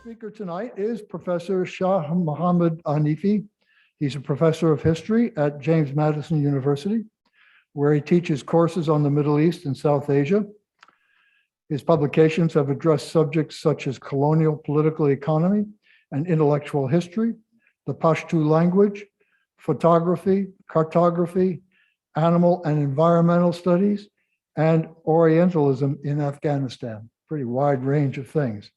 speaker tonight is Professor Shah Mohammed Hanifi. He's a professor of history at James Madison University, where he teaches courses on the Middle East and South Asia. His publications have addressed subjects such as colonial political economy and intellectual history, the Pashto language, photography, cartography, animal and environmental studies, and Orientalism in Afghanistan. Pretty wide range of things.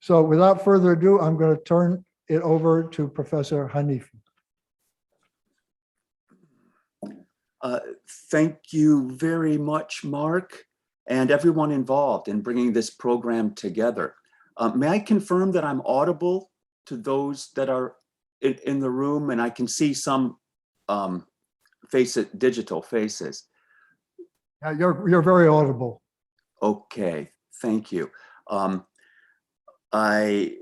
So without further ado, I'm going to turn it over to Professor Hanifi. Thank you very much, Mark, and everyone involved in bringing this program together. May I confirm that I'm audible to those that are in the room, and I can see some digital faces? Yeah, you're very audible. Okay, thank you. I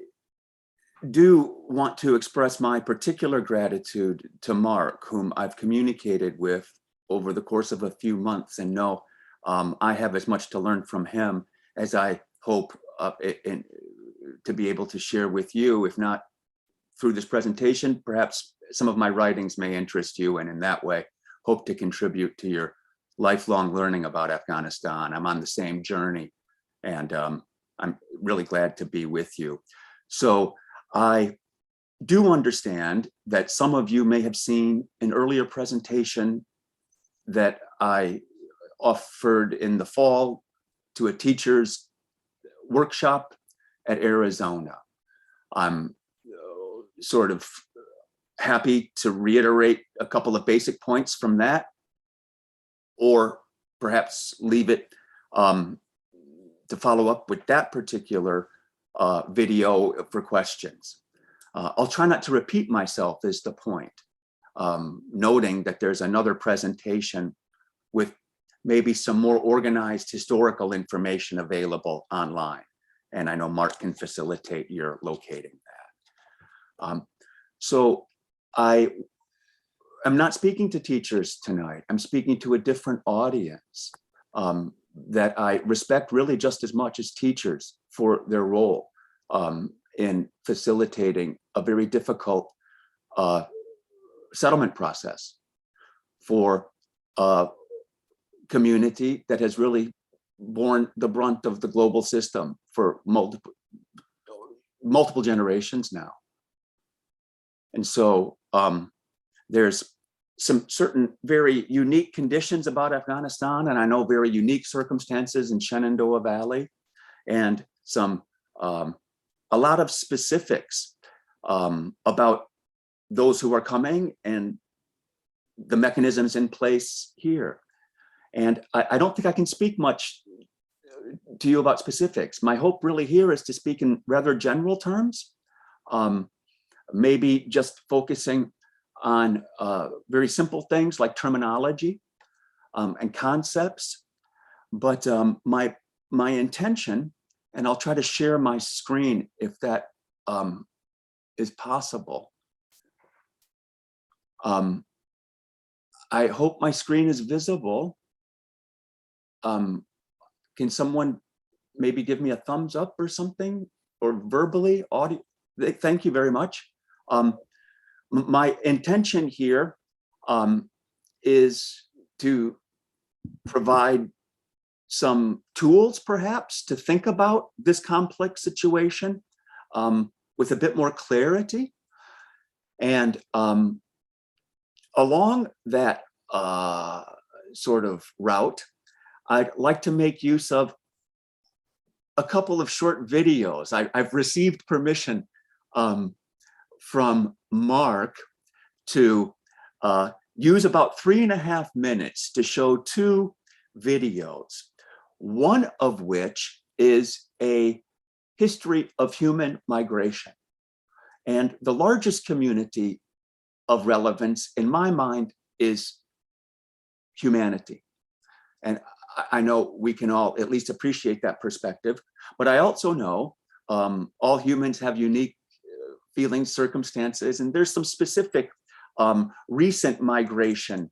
do want to express my particular gratitude to Mark, whom I've communicated with over the course of a few months, and know I have as much to learn from him as I hope to be able to share with you. If not through this presentation, perhaps some of my writings may interest you, and in that way hope to contribute to your lifelong learning about Afghanistan. I'm on the same journey, and I'm really glad to be with you. So I do understand that some of you may have seen an earlier presentation that I offered in the fall to a teacher's workshop at Arizona. I'm sort of happy to reiterate a couple of basic points from that, or perhaps leave it to follow up with that particular video for questions. I'll try not to repeat myself is the point, noting that there's another presentation with maybe some more organized historical information available online. And I know Mark can facilitate your locating that. So I am not speaking to teachers tonight. I'm speaking to a different audience that I respect really just as much as teachers for their role in facilitating a very difficult settlement process for a community that has really borne the brunt of the global system for multiple generations now. And so there's some certain very unique conditions about Afghanistan, and I know very unique circumstances in Shenandoah Valley, and some a lot of specifics about those who are coming and the mechanisms in place here. And I don't think I can speak much to you about specifics. My hope really here is to speak in rather general terms, maybe just focusing on very simple things like terminology and concepts. But my intention, and I'll try to share my screen if that is possible. I hope my screen is visible. Can someone maybe give me a thumbs up or something, or verbally, audio? Thank you very much. My intention here is to provide some tools, perhaps, to think about this complex situation with a bit more clarity. And along that sort of route, I'd like to make use of a couple of short videos. I've received permission from Mark to use about 3.5 minutes to show 2 videos, one of which is a history of human migration. And the largest community of relevance in my mind is humanity. And I know we can all at least appreciate that perspective, but I also know all humans have unique feelings, circumstances, and there's some specific recent migration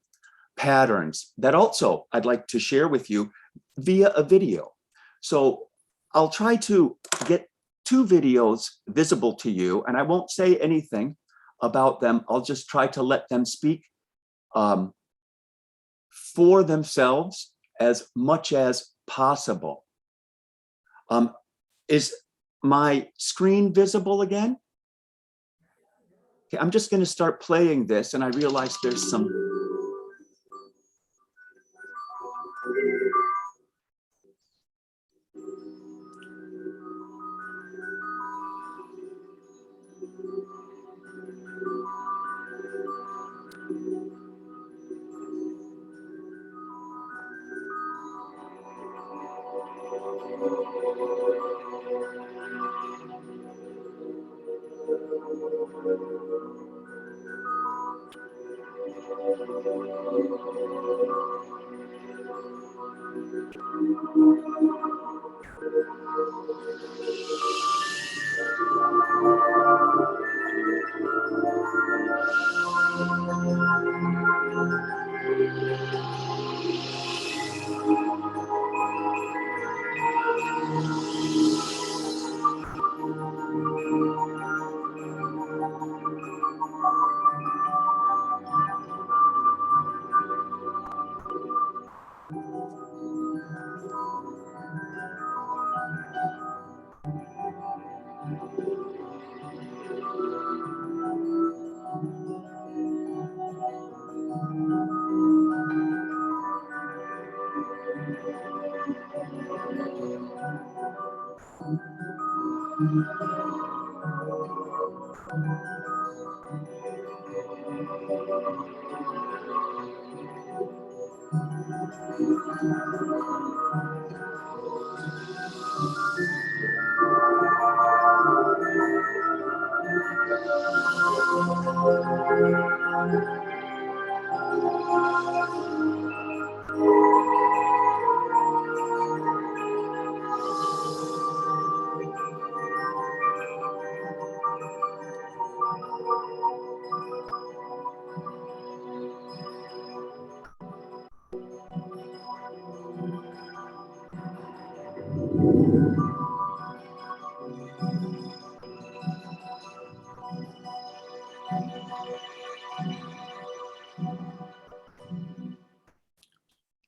patterns that also I'd like to share with you via a video. So I'll try to get two videos visible to you, and I won't say anything about them. I'll just try to let them speak for themselves as much as possible. Is my screen visible again? Okay, I'm just going to start playing this, and I realize there's some.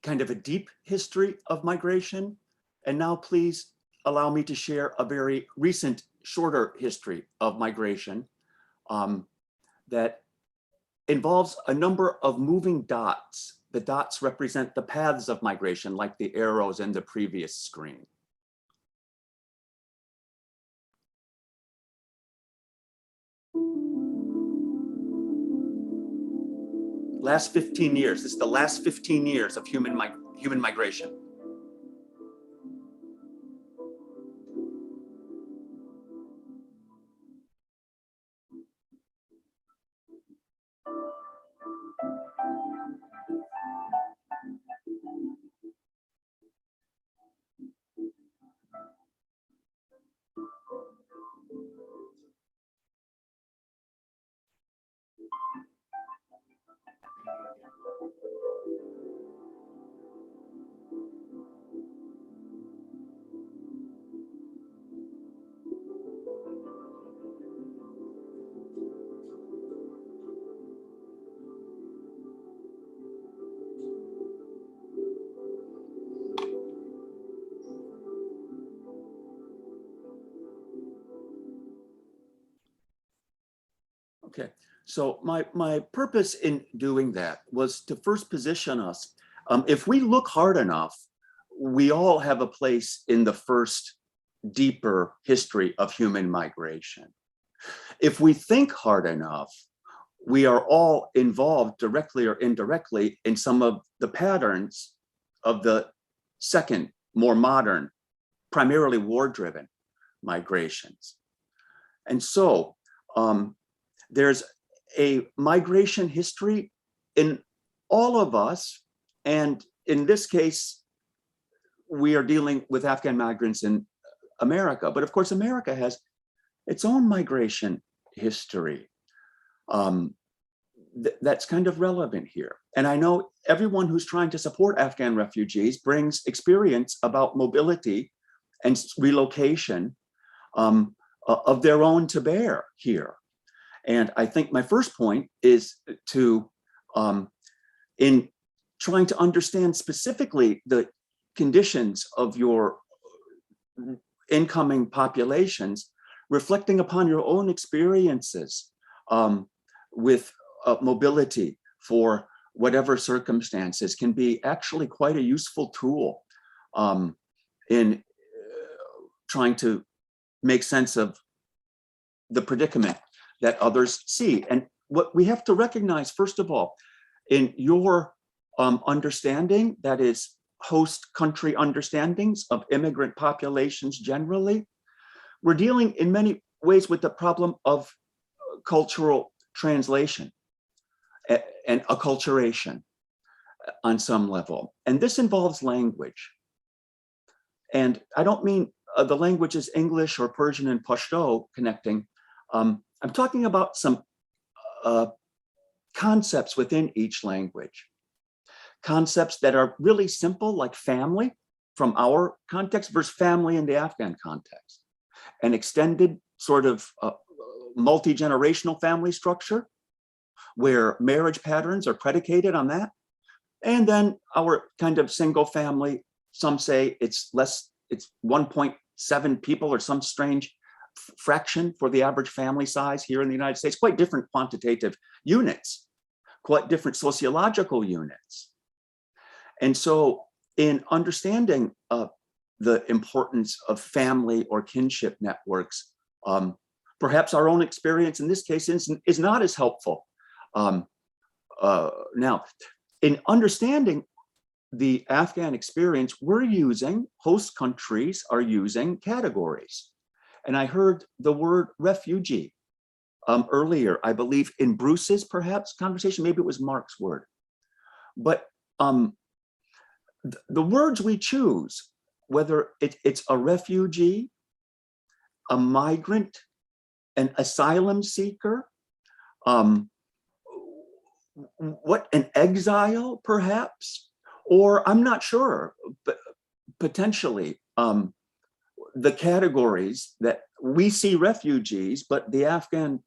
Kind of a deep history of migration. And now please allow me to share a very recent, shorter history of migration that involves a number of moving dots. The dots represent the paths of migration, like the arrows in the previous screen. Last 15 years, this is the last 15 years of human migration. Okay, so my purpose in doing that was to first position us. If we look hard enough, we all have a place in the first deeper history of human migration. If we think hard enough, we are all involved directly or indirectly in some of the patterns of the second, more modern, primarily war-driven migrations. And so there's a migration history in all of us. And in this case, we are dealing with Afghan migrants in America. But of course, America has its own migration history that's kind of relevant here. And I know everyone who's trying to support Afghan refugees brings experience about mobility and relocation of their own to bear here. And I think my first point is to, in trying to understand specifically the conditions of your incoming populations, reflecting upon your own experiences with mobility for whatever circumstances can be actually quite a useful tool in trying to make sense of the predicament that others see. And what we have to recognize, first of all, in your understanding, that is host country understandings of immigrant populations generally, we're dealing in many ways with the problem of cultural translation and acculturation on some level. And this involves language. And I don't mean the languages English or Persian and Pashto connecting. I'm talking about some concepts within each language. Concepts that are really simple, like family from our context versus family in the Afghan context. An extended sort of multi-generational family structure where marriage patterns are predicated on that. And then our kind of single family, some say it's 1.7 people or some strange fraction for the average family size here in the United States, quite different quantitative units, quite different sociological units. And so in understanding the importance of family or kinship networks, perhaps our own experience in this case is not as helpful. Now, in understanding the Afghan experience, host countries are using categories. And I heard the word refugee earlier, I believe in Bruce's perhaps conversation, maybe it was Mark's word. But the words we choose, whether it's a refugee, a migrant, an asylum seeker, an exile perhaps, or I'm not sure, but potentially the categories that we see refugees, but the Afghan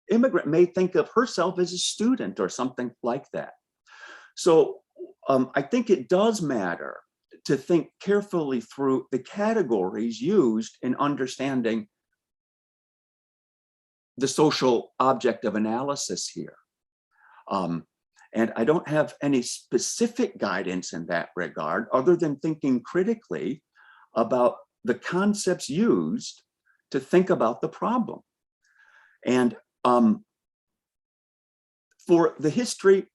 immigrant may think of herself as a student or something like that. So I think it does matter to think carefully through the categories used in understanding the social object of analysis here. And I don't have any specific guidance in that regard, other than thinking critically about the concepts used to think about the problem. And for the history,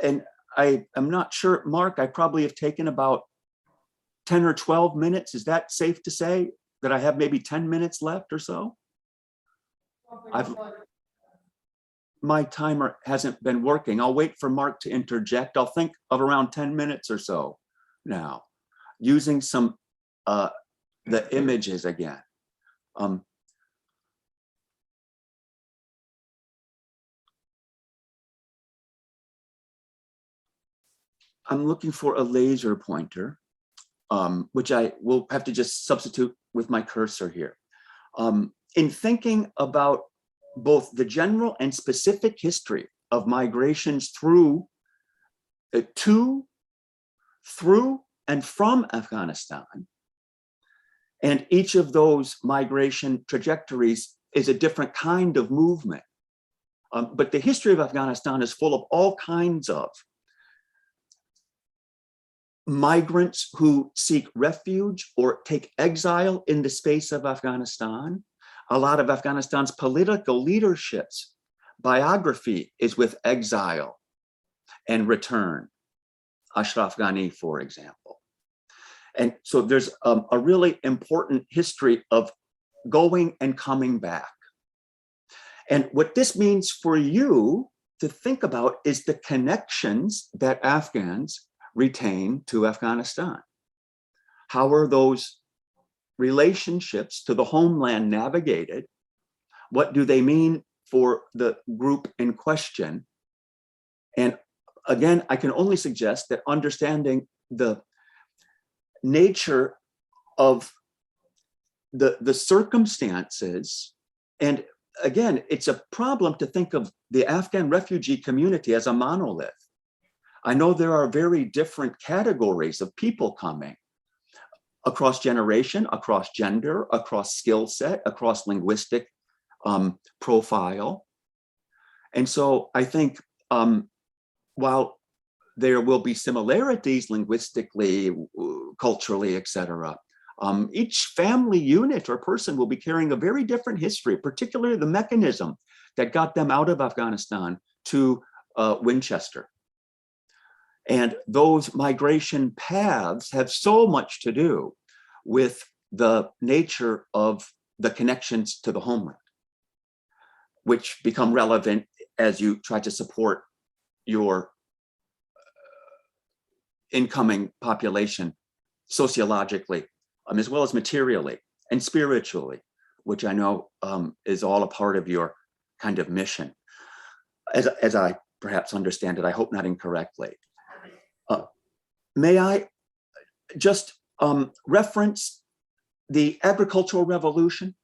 and I am not sure, Mark, I probably have taken about 10 or 12 minutes. Is that safe to say that I have maybe 10 minutes left or so? My timer hasn't been working. I'll wait for Mark to interject. I'll think of around 10 minutes or so now, using some the images again. I'm looking for a laser pointer, which I will have to just substitute with my cursor here. In thinking about both the general and specific history of migrations through, to, through, and from Afghanistan, and each of those migration trajectories is a different kind of movement. But the history of Afghanistan is full of all kinds of migrants who seek refuge or take exile in the space of Afghanistan. A lot of Afghanistan's political leadership's biography is with exile and return. Ashraf Ghani, for example. And so there's a really important history of going and coming back. And what this means for you to think about is the connections that Afghans retain to Afghanistan. How are those relationships to the homeland navigated? What do they mean for the group in question? And again, I can only suggest that understanding the nature of the circumstances, and again, it's a problem to think of the Afghan refugee community as a monolith. I know there are very different categories of people coming across generation, across gender, across skill set, across linguistic profile. And so I think while there will be similarities linguistically, culturally, et cetera, each family unit or person will be carrying a very different history, particularly the mechanism that got them out of Afghanistan to Winchester. And those migration paths have so much to do with the nature of the connections to the homeland, which become relevant as you try to support your incoming population sociologically, as well as materially and spiritually, which I know is all a part of your kind of mission, as I perhaps understand it, I hope not incorrectly. May I just reference the agricultural revolution?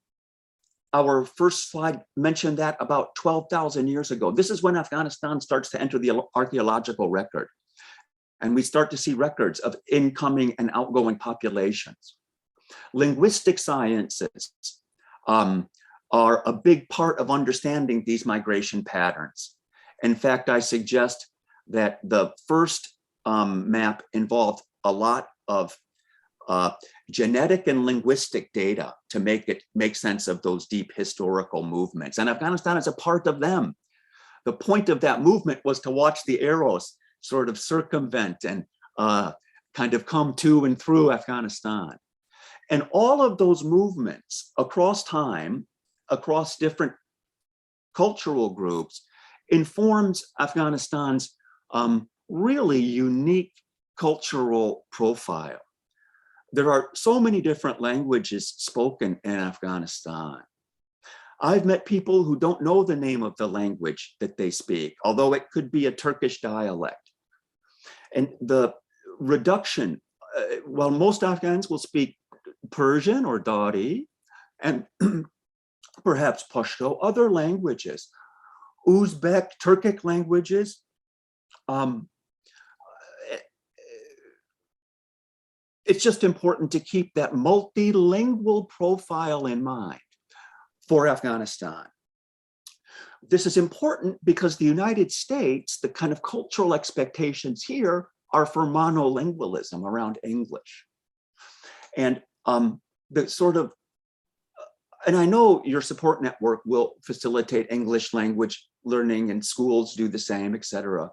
Our first slide mentioned that about 12,000 years ago. This is when Afghanistan starts to enter the archaeological record. And we start to see records of incoming and outgoing populations. Linguistic sciences are a big part of understanding these migration patterns. In fact, I suggest that the first map involved a lot of genetic and linguistic data to make sense of those deep historical movements. And Afghanistan is a part of them. The point of that movement was to watch the arrows sort of circumvent and kind of come to and through Afghanistan. And all of those movements across time, across different cultural groups, informs Afghanistan's really unique cultural profile. There are so many different languages spoken in Afghanistan. I've met people who don't know the name of the language that they speak, although it could be a Turkish dialect. And the reduction, while most Afghans will speak Persian or Dari, and perhaps Pashto, other languages, Uzbek, Turkic languages, it's just important to keep that multilingual profile in mind for Afghanistan. This is important because the United States, the kind of cultural expectations here are for monolingualism around English. And the sort of, and I know your support network will facilitate English language learning and schools do the same, et cetera.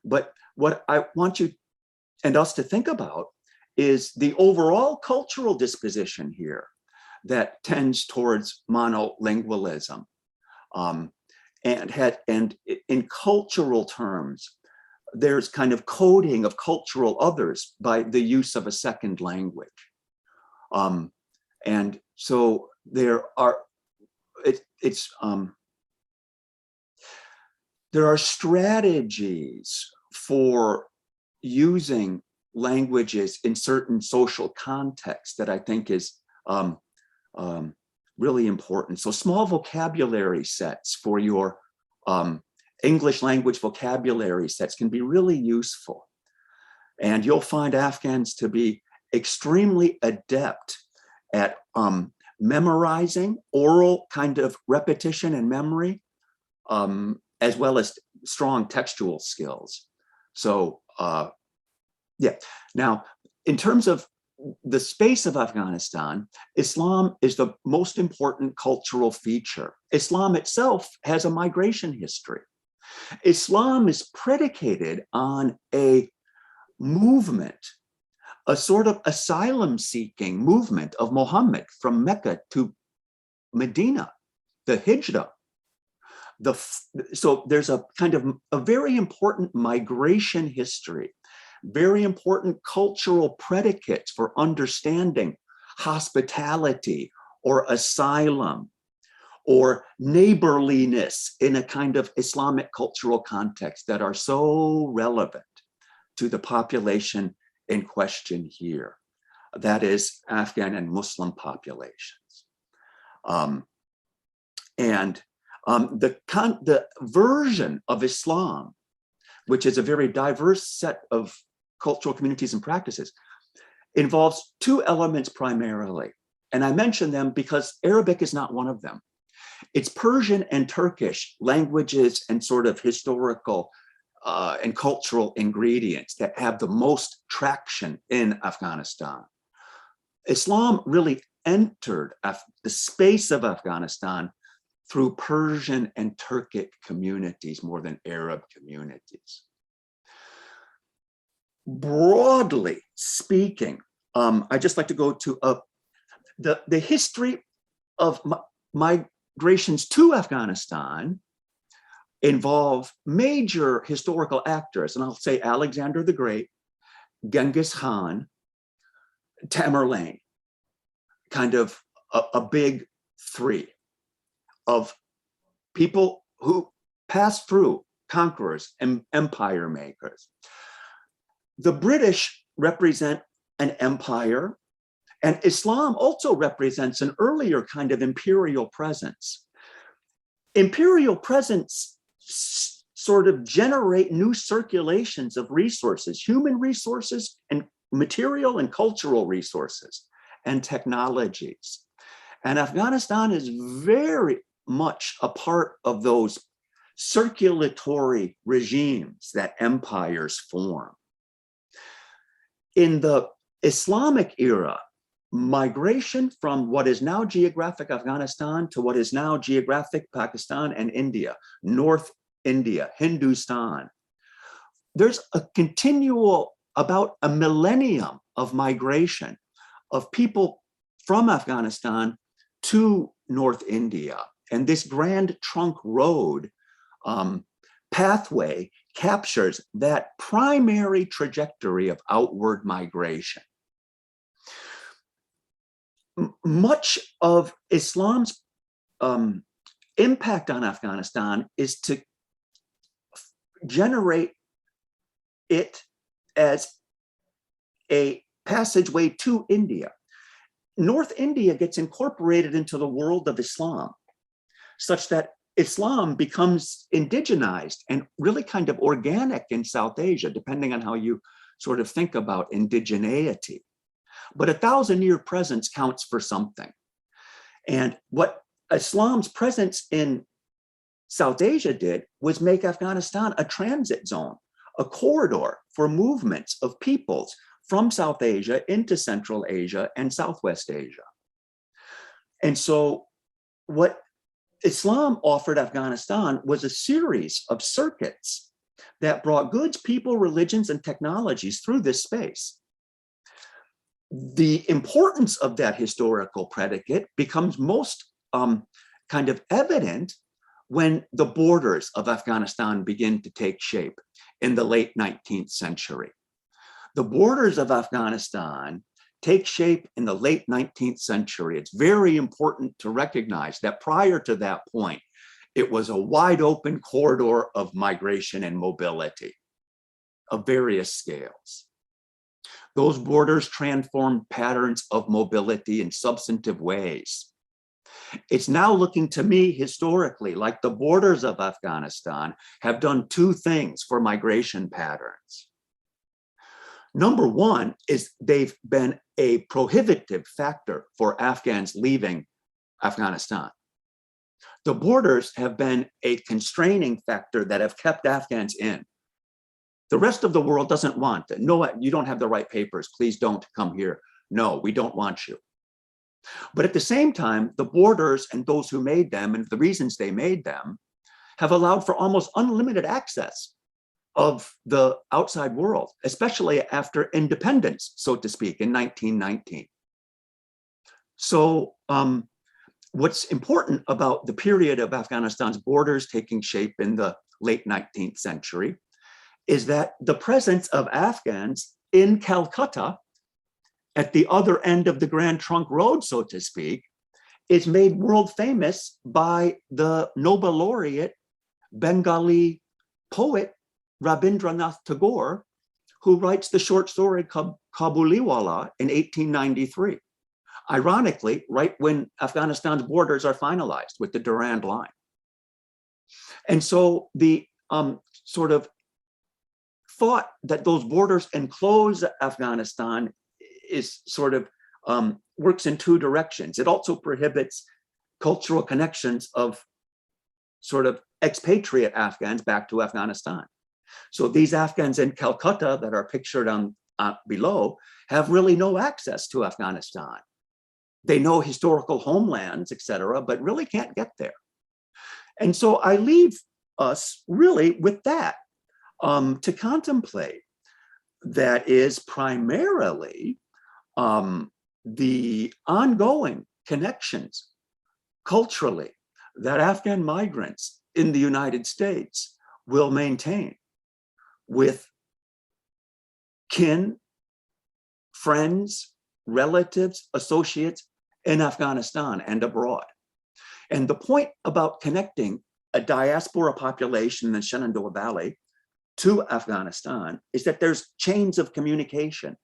But what I want you and us to think about is the overall cultural disposition here that tends towards monolingualism. And in cultural terms, there's kind of coding of cultural others by the use of a second language. And so there are, there are strategies for using languages in certain social contexts that I think is really important. So small vocabulary sets for your English language vocabulary sets can be really useful. And you'll find Afghans to be extremely adept at memorizing oral kind of repetition and memory, as well as strong textual skills. So yeah, now in terms of the space of Afghanistan, Islam is the most important cultural feature. Islam itself has a migration history. Islam is predicated on a movement, a sort of asylum-seeking movement of Muhammad from Mecca to Medina, the Hijrah. So there's a kind of a very important migration history, very important cultural predicates for understanding hospitality or asylum or neighborliness in a kind of Islamic cultural context that are so relevant to the population in question here. that is Afghan and Muslim populations. The version of Islam, which is a very diverse set of cultural communities and practices, involves two elements primarily. And I mention them because Arabic is not one of them. It's Persian and Turkish languages and sort of historical and cultural ingredients that have the most traction in Afghanistan. Islam really entered the space of Afghanistan through Persian and Turkic communities more than Arab communities. Broadly speaking, I'd just like to go to the history of migrations to Afghanistan involve major historical actors, and I'll say Alexander the Great, Genghis Khan, Tamerlane, kind of a big three of people who passed through, conquerors and empire makers. The British represent an empire, and Islam also represents an earlier kind of imperial presence. Imperial presence sort of generate new circulations of resources, human resources and material and cultural resources and technologies. And Afghanistan is very much a part of those circulatory regimes that empires form. In the Islamic era, migration from what is now geographic Afghanistan to what is now geographic Pakistan and India, North India, Hindustan, there's a continual, about a millennium of migration of people from Afghanistan to North India. And this Grand Trunk Road pathway captures that primary trajectory of outward migration. Much of Islam's impact on Afghanistan is to generate it as a passageway to India. North India gets incorporated into the world of Islam, such that Islam becomes indigenized and really kind of organic in South Asia, depending on how you sort of think about indigeneity. But 1,000-year presence counts for something. And what Islam's presence in South Asia did was make Afghanistan a transit zone, a corridor for movements of peoples from South Asia into Central Asia and Southwest Asia. And so what Islam offered Afghanistan was a series of circuits that brought goods, people, religions, and technologies through this space. The importance of that historical predicate becomes most kind of evident when the borders of Afghanistan begin to take shape in the late 19th century. The borders of Afghanistan take shape in the late 19th century. It's very important to recognize that prior to that point, it was a wide open corridor of migration and mobility of various scales. Those borders transformed patterns of mobility in substantive ways. It's now looking to me historically like the borders of Afghanistan have done two things for migration patterns. Number one is they've been a prohibitive factor for Afghans leaving Afghanistan. The borders have been a constraining factor that have kept Afghans in. The rest of the world doesn't want it. No, you don't have the right papers. Please don't come here. No, we don't want you. But at the same time, the borders and those who made them and the reasons they made them have allowed for almost unlimited access of the outside world, especially after independence, so to speak, in 1919. So what's important about the period of Afghanistan's borders taking shape in the late 19th century is that the presence of Afghans in Calcutta at the other end of the Grand Trunk Road, so to speak, is made world famous by the Nobel laureate Bengali poet Rabindranath Tagore, who writes the short story Kabuliwala in 1893. Ironically, right when Afghanistan's borders are finalized with the Durand Line. And so the sort of thought that those borders enclose Afghanistan is sort of works in two directions. It also prohibits cultural connections of sort of expatriate Afghans back to Afghanistan. So these Afghans in Calcutta that are pictured on below have really no access to Afghanistan. They know historical homelands, etc., but really can't get there. And so I leave us really with that to contemplate. That is primarily the ongoing connections culturally that Afghan migrants in the United States will maintain with kin, friends, relatives, associates in Afghanistan and abroad. And the point about connecting a diaspora population in the Shenandoah Valley to Afghanistan is that there's chains of communication.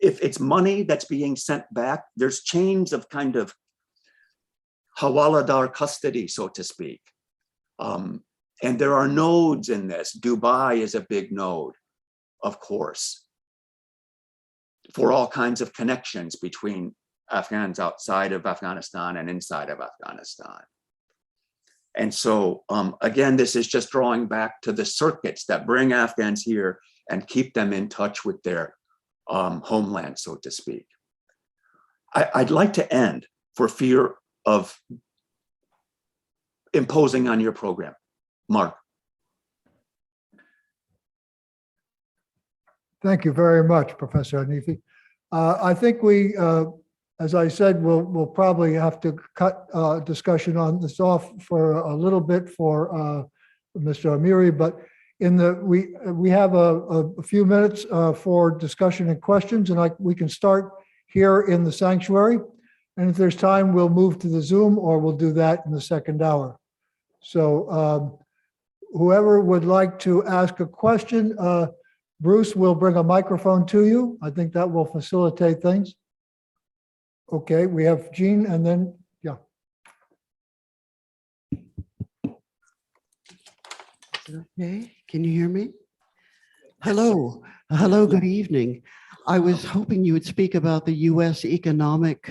If it's money that's being sent back, there's chains of kind of hawaladar custody, so to speak. And there are nodes in this. Dubai is a big node, of course, for all kinds of connections between Afghans outside of Afghanistan and inside of Afghanistan. And so, again, this is just drawing back to the circuits that bring Afghans here and keep them in touch with their homeland, so to speak. I'd like to end for fear of imposing on your program. Mark. Thank you very much, Professor Hanifi. I think we, as I said, we'll probably have to cut discussion on this off for a little bit for Mr. Amiri, but we have a few minutes for discussion and questions, and we can start here in the sanctuary. And if there's time, we'll move to the Zoom, or we'll do that in the second hour. So whoever would like to ask a question, Bruce will bring a microphone to you. I think that will facilitate things. Okay, we have Jean, and then, yeah. Okay, can you hear me? Hello, good evening. I was hoping you would speak about the US economic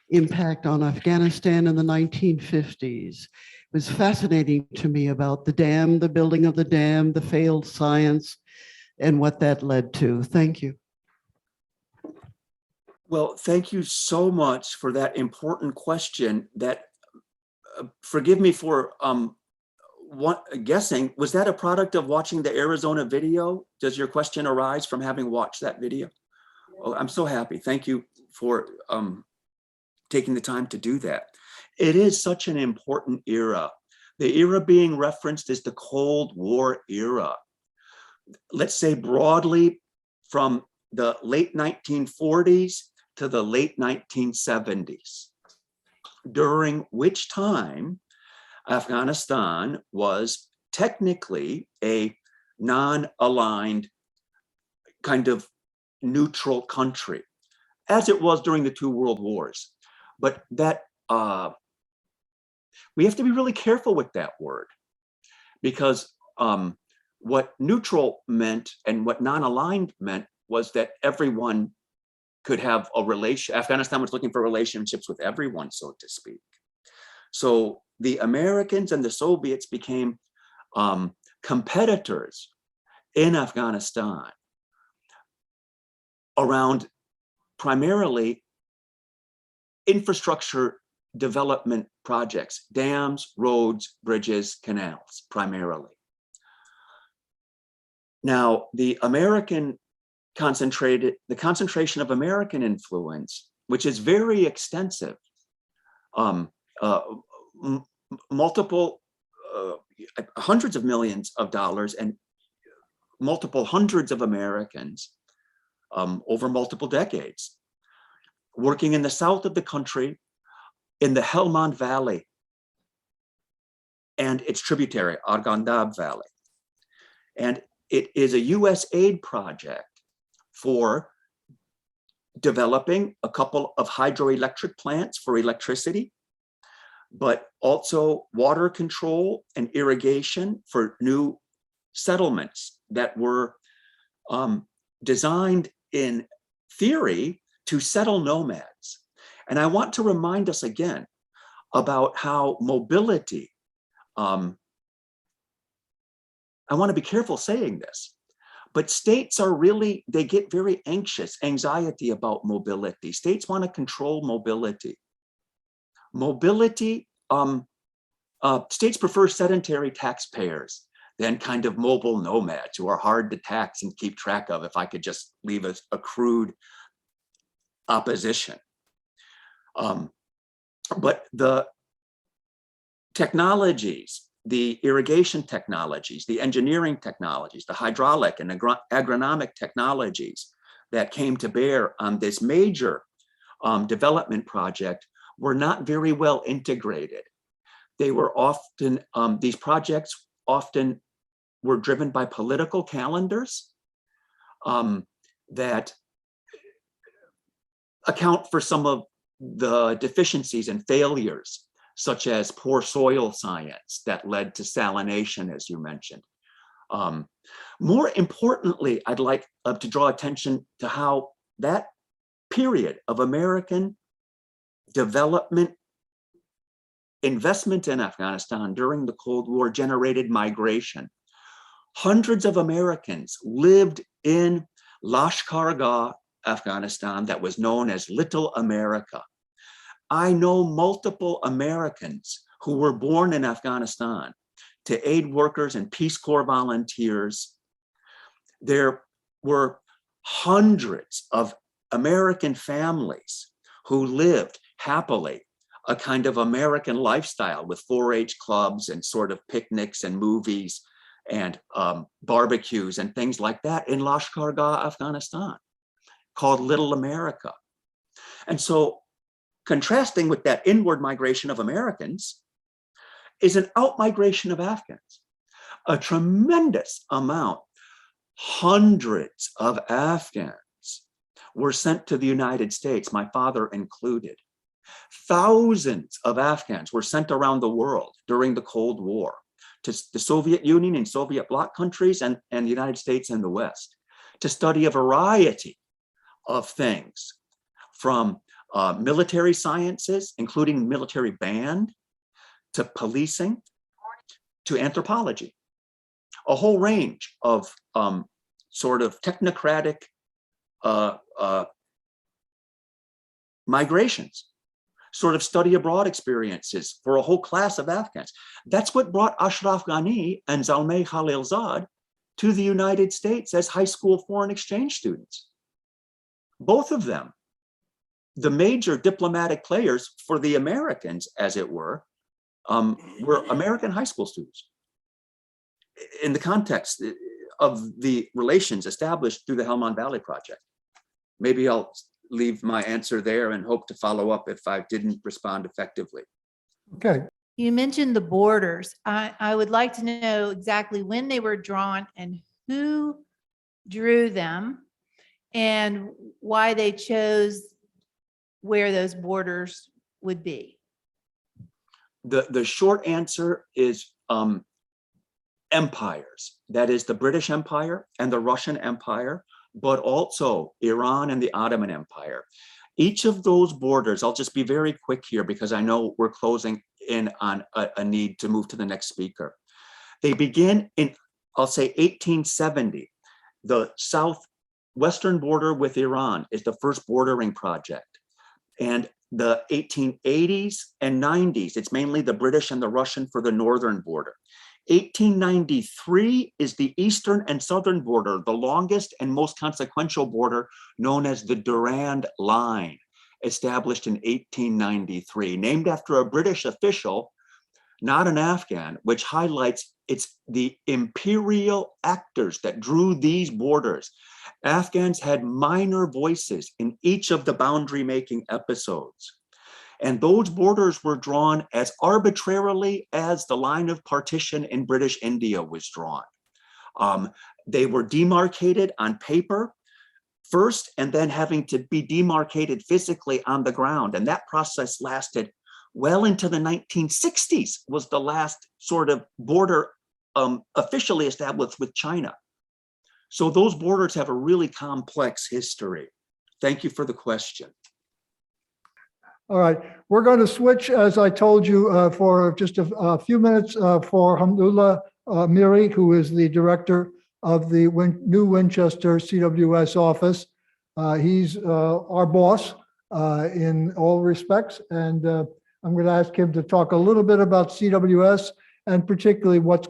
impact on Afghanistan in the 1950s. It was fascinating to me about the dam, the building of the dam, the failed science, and what that led to. Thank you. Well, thank you so much for that important question. That forgive me for guessing, was that a product of watching the Arizona video? Does your question arise from having watched that video? Oh, I'm so happy. Thank you for taking the time to do that. It is such an important era. The era being referenced is the Cold War era. Let's say broadly from the late 1940s to the late 1970s, during which time Afghanistan was technically a non-aligned kind of neutral country, as it was during the two world wars. But that we have to be really careful with that word, because what neutral meant and what non-aligned meant was that everyone could have a relation. Afghanistan was looking for relationships with everyone, so to speak. So the Americans and the Soviets became competitors in Afghanistan around primarily infrastructure development projects, dams, roads, bridges, canals, primarily. Now, the concentration of American influence, which is very extensive, multiple hundreds of millions of dollars and multiple hundreds of Americans over multiple decades, working in the south of the country, in the Helmand Valley and its tributary, Arghandab Valley. And it is a US aid project for developing a couple of hydroelectric plants for electricity, but also water control and irrigation for new settlements that were designed in theory to settle nomads. And I want to remind us again about how mobility, I want to be careful saying this, but states are really, they get very anxious, anxiety about mobility. States want to control mobility. Mobility, states prefer sedentary taxpayers than kind of mobile nomads who are hard to tax and keep track of, if I could just leave a crude opposition. But the technologies, the irrigation technologies, the engineering technologies, the hydraulic and agronomic technologies that came to bear on this major development project were not very well integrated. They were often, these projects often were driven by political calendars that account for some of the deficiencies and failures, such as poor soil science that led to salination, as you mentioned. More importantly, I'd like to draw attention to how that period of American development investment in Afghanistan during the Cold War generated migration. Hundreds of Americans lived in Lashkar-Gah, Afghanistan, that was known as Little America. I know multiple Americans who were born in Afghanistan to aid workers and Peace Corps volunteers. There were hundreds of American families who lived happily a kind of American lifestyle with 4-H clubs and sort of picnics and movies and barbecues and things like that in Lashkar-Gah, Afghanistan, called Little America. And so contrasting with that inward migration of Americans is an out-migration of Afghans. A tremendous amount, hundreds of Afghans were sent to the United States, my father included. Thousands of Afghans were sent around the world during the Cold War to the Soviet Union and Soviet bloc countries and the United States and the West to study a variety of things, from military sciences, including military band, to policing, to anthropology, a whole range of sort of technocratic migrations, sort of study abroad experiences for a whole class of Afghans. That's what brought Ashraf Ghani and Zalmay Khalilzad to the United States as high school foreign exchange students. Both of them, the major diplomatic players for the Americans, as it were American high school students in the context of the relations established through the Helmand Valley Project. Maybe I'll leave my answer there and hope to follow up if I didn't respond effectively. Okay. You mentioned the borders. I would like to know exactly when they were drawn and who drew them and why they chose where those borders would be. The short answer is empires. That is the British Empire and the Russian Empire, but also Iran and the Ottoman Empire. Each of those borders, I'll just be very quick here because I know we're closing in on a need to move to the next speaker. They begin in, I'll say 1870. The southwestern border with Iran is the first bordering project. And the 1880s and 90s, it's mainly the British and the Russian for the northern border. 1893 is the eastern and southern border, the longest and most consequential border, known as the Durand Line, established in 1893, named after a British official, not an Afghan, which highlights it's the imperial actors that drew these borders. Afghans had minor voices in each of the boundary making episodes. And those borders were drawn as arbitrarily as the line of partition in British India was drawn. They were demarcated on paper first and then having to be demarcated physically on the ground. And that process lasted well into the 1960s, was the last sort of border officially established with China. So those borders have a really complex history. Thank you for the question. All right, we're going to switch, as I told you, for just a few minutes for Hamdullah Miri, who is the director of the new Winchester CWS office. He's our boss in all respects, and I'm going to ask him to talk a little bit about CWS and particularly what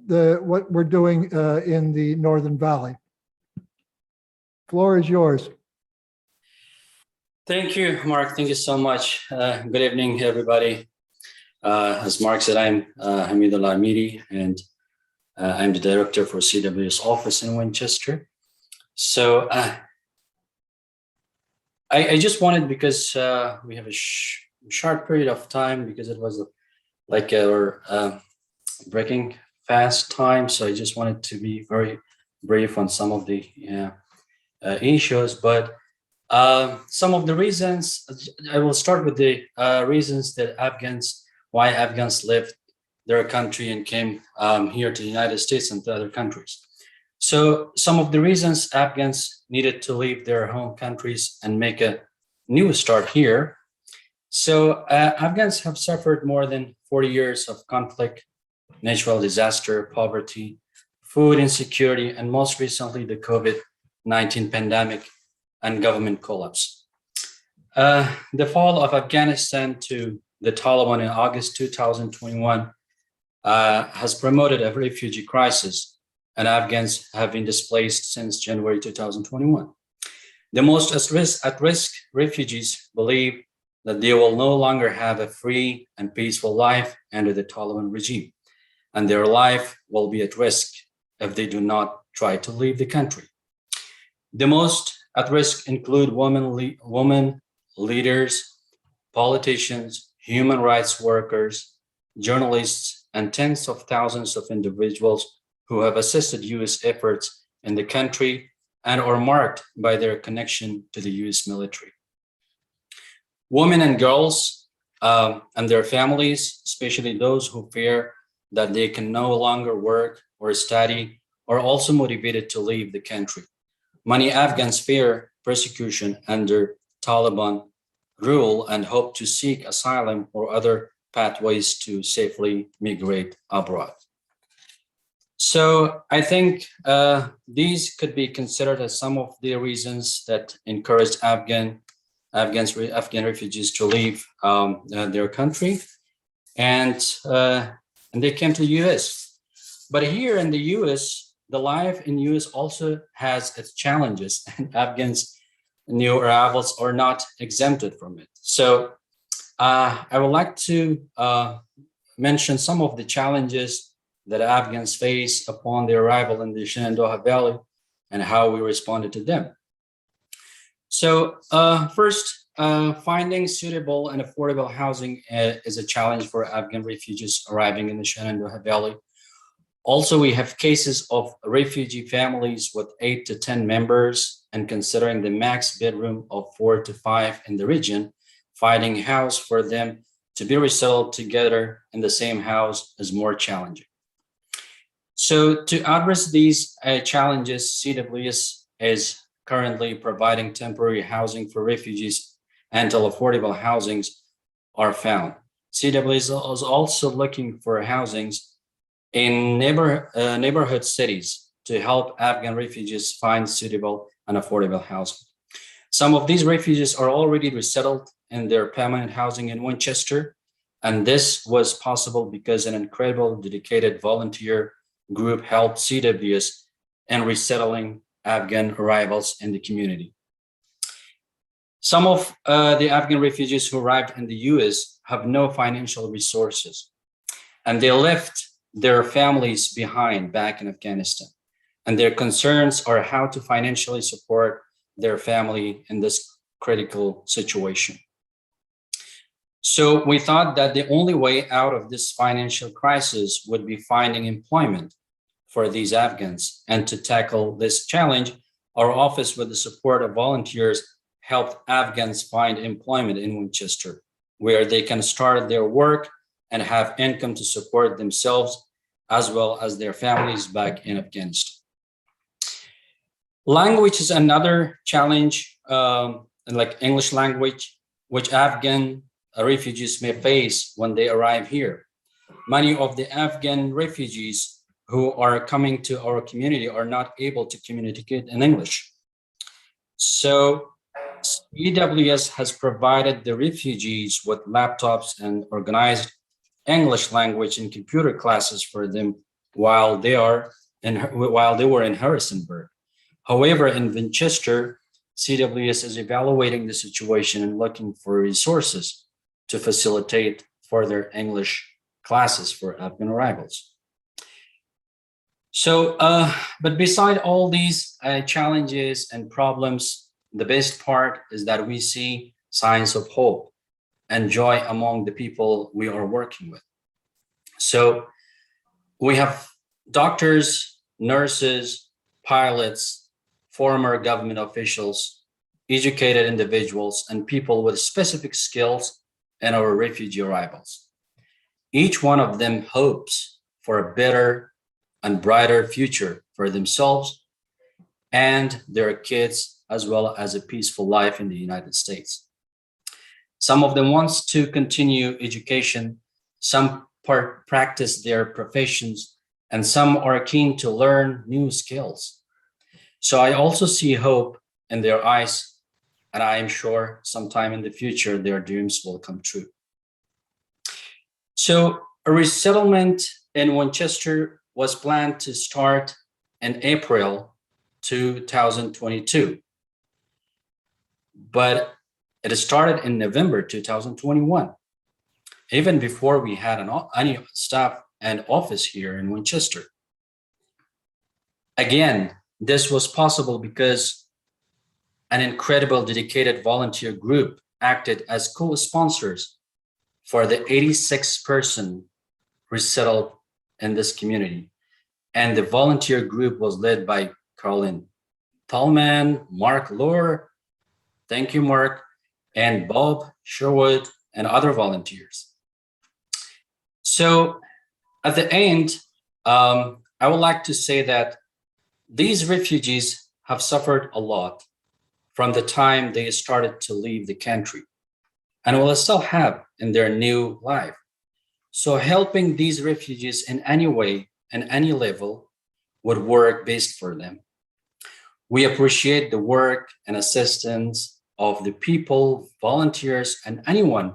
we're doing in the Northern Valley. Floor is yours. Thank you, Mark. Thank you so much. Good evening, everybody. As Mark said, I'm Hamidullah Amiri, and I'm the director for CWS office in Winchester. So I just wanted, because we have a short period of time, because it was like our breaking fast time. So I just wanted to be very brief on some of the issues, but some of the reasons, I will start with the reasons that why Afghans left their country and came here to the United States and to other countries. So some of the reasons Afghans needed to leave their home countries and make a new start here. So Afghans have suffered more than 40 years of conflict, natural disaster, poverty, food insecurity, and most recently the COVID-19 pandemic and government collapse. The fall of Afghanistan to the Taliban in August 2021 has promoted a refugee crisis, and Afghans have been displaced since January 2021. The most at-risk refugees believe that they will no longer have a free and peaceful life under the Taliban regime, and their life will be at risk if they do not try to leave the country. The most at risk include women leaders, politicians, human rights workers, journalists, and tens of thousands of individuals who have assisted U.S. efforts in the country and are marked by their connection to the U.S. military. Women and girls and their families, especially those who fear that they can no longer work or study, are also motivated to leave the country. Many Afghans fear persecution under Taliban rule and hope to seek asylum or other pathways to safely migrate abroad. So I think these could be considered as some of the reasons that encouraged Afghan refugees to leave their country, and they came to the U.S. But here in the U.S., the life in U.S. also has its challenges, and Afghans new arrivals are not exempted from it. So I would like to mention some of the challenges that Afghans face upon their arrival in the Shenandoah Valley and how we responded to them. So first, finding suitable and affordable housing is a challenge for Afghan refugees arriving in the Shenandoah Valley. Also, we have cases of refugee families with 8 to 10 members, and considering the max bedroom of 4 to 5 in the region, finding a house for them to be resettled together in the same house is more challenging. So to address these challenges, CWS is currently providing temporary housing for refugees until affordable housings are found. CWS is also looking for housings in neighborhood cities to help Afghan refugees find suitable and affordable housing. Some of these refugees are already resettled in their permanent housing in Winchester, and this was possible because an incredible dedicated volunteer group helped CWS in resettling Afghan arrivals in the community. Some of the Afghan refugees who arrived in the US have no financial resources, and they left their families behind back in Afghanistan. And their concerns are how to financially support their family in this critical situation. So we thought that the only way out of this financial crisis would be finding employment for these Afghans. And to tackle this challenge, our office, with the support of volunteers, helped Afghans find employment in Winchester, where they can start their work and have income to support themselves as well as their families back in Afghanistan. Language is another challenge, like English language, which Afghan refugees may face when they arrive here. Many of the Afghan refugees who are coming to our community are not able to communicate in English. So EWS has provided the refugees with laptops and organized English language and computer classes for them while they were in Harrisonburg. However, in Winchester, CWS is evaluating the situation and looking for resources to facilitate further English classes for Afghan arrivals. So, but beside all these challenges and problems, the best part is that we see signs of hope and joy among the people we are working with. So we have doctors, nurses, pilots, former government officials, educated individuals, and people with specific skills in our refugee arrivals. Each one of them hopes for a better and brighter future for themselves and their kids, as well as a peaceful life in the United States. Some of them wants to continue education, some practice their professions, and some are keen to learn new skills. So I also see hope in their eyes, and I am sure sometime in the future, their dreams will come true. So a resettlement in Winchester was planned to start in April 2022, but it started in November 2021, even before we had any staff and office here in Winchester. Again, this was possible because an incredible dedicated volunteer group acted as co-sponsors for the 86-person resettled in this community. And the volunteer group was led by Carlin Tallman, Mark Lohr, thank you, Mark, and Bob Sherwood, and other volunteers. So at the end, I would like to say that these refugees have suffered a lot from the time they started to leave the country and will still have in their new life. So helping these refugees in any way and any level would work best for them. We appreciate the work and assistance of the people, volunteers, and anyone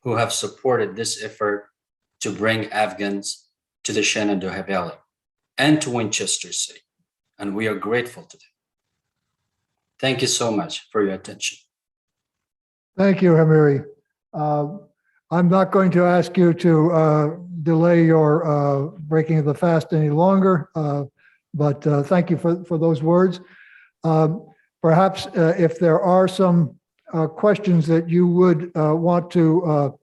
who have supported this effort to bring Afghans to the Shenandoah Valley and to Winchester City. And we are grateful to them. Thank you so much for your attention. Thank you, Hamiri. I'm not going to ask you to delay your breaking of the fast any longer, but thank you for those words. Perhaps if there are some questions that you would want to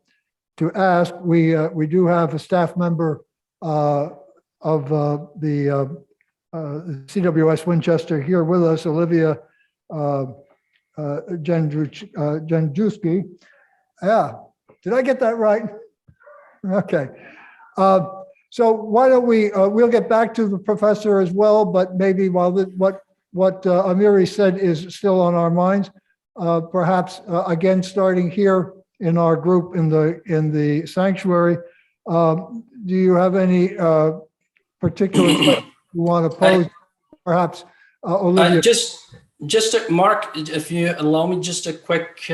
ask, we do have a staff member of the CWS Winchester here with us, Olivia Jandruski. Yeah, did I get that right? Okay. So why don't we'll get back to the professor as well, but maybe while what Amiri said is still on our minds, perhaps again, starting here in our group in the sanctuary, do you have any particular questions you want to pose? Perhaps Olivia. Just Mark, if you allow me just a quick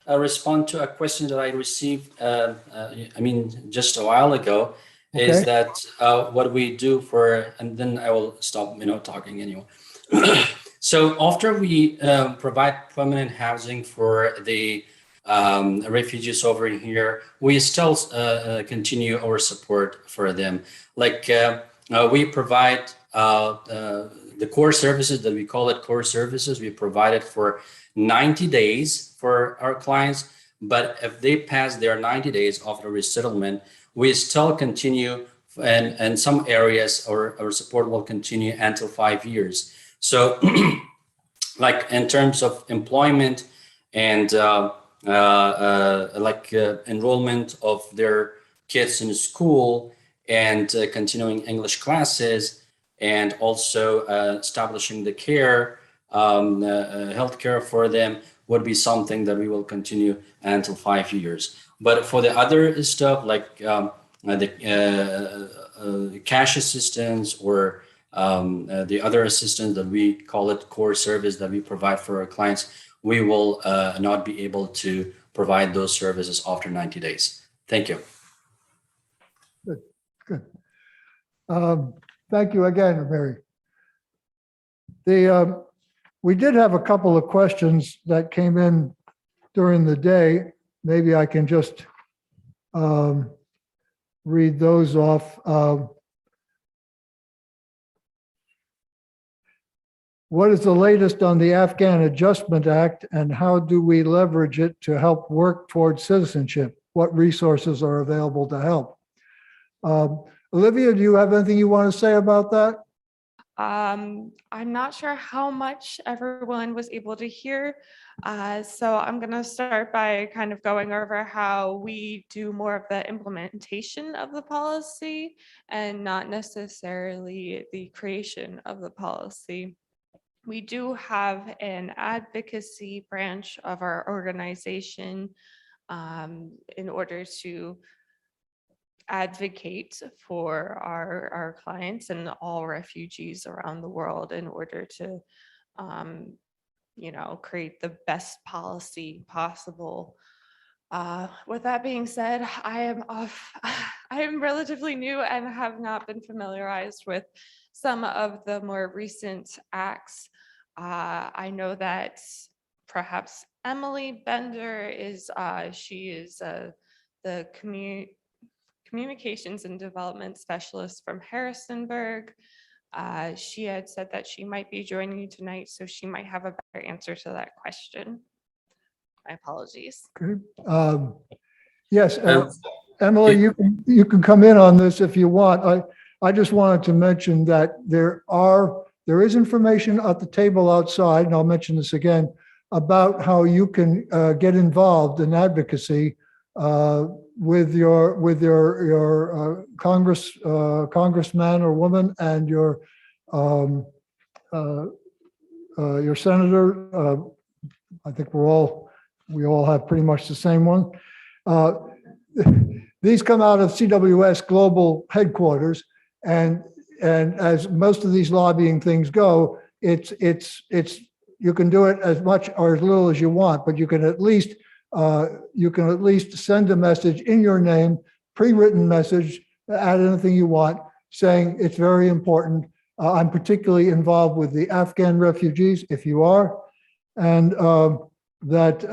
respond to a question that I received, just a while ago, okay. Is that what we do for, and then I will stop, talking anyway. So after we provide permanent housing for the refugees over here, we still continue our support for them. Like we provide the core services that we call it core services. We provide it for 90 days for our clients, but if they pass their 90 days of the resettlement, we still continue, and in some areas our support will continue until 5 years. So like in terms of employment and enrollment of their kids in school and continuing English classes, and also establishing the care, healthcare for them would be something that we will continue until 5 years. But for the other stuff like the cash assistance or the other assistance that we call it core service that we provide for our clients, we will not be able to provide those services after 90 days. Thank you. Good. Thank you again, Mary. We did have a couple of questions that came in during the day. Maybe I can just read those off. What is the latest on the Afghan Adjustment Act, and how do we leverage it to help work towards citizenship? What resources are available to help? Olivia, do you have anything you want to say about that? I'm not sure how much everyone was able to hear. So I'm going to start by kind of going over how we do more of the implementation of the policy and not necessarily the creation of the policy. We do have an advocacy branch of our organization in order to advocate for our clients and all refugees around the world in order to, create the best policy possible. With that being said, I am relatively new and have not been familiarized with some of the more recent acts. I know that perhaps Emily Bender is, she is the communications and development specialist from Harrisonburg. She had said that she might be joining you tonight, so she might have a better answer to that question. My apologies. Okay. Yes, Emily, you can come in on this if you want. I just wanted to mention that there is information at the table outside, and I'll mention this again, about how you can get involved in advocacy with your congressman or woman and your senator. I think we all have pretty much the same one. These come out of CWS Global Headquarters, and as most of these lobbying things go, it's you can do it as much or as little as you want, but you can at least send a message in your name, pre-written message, add anything you want, saying it's very important. I'm particularly involved with the Afghan refugees, if you are, and that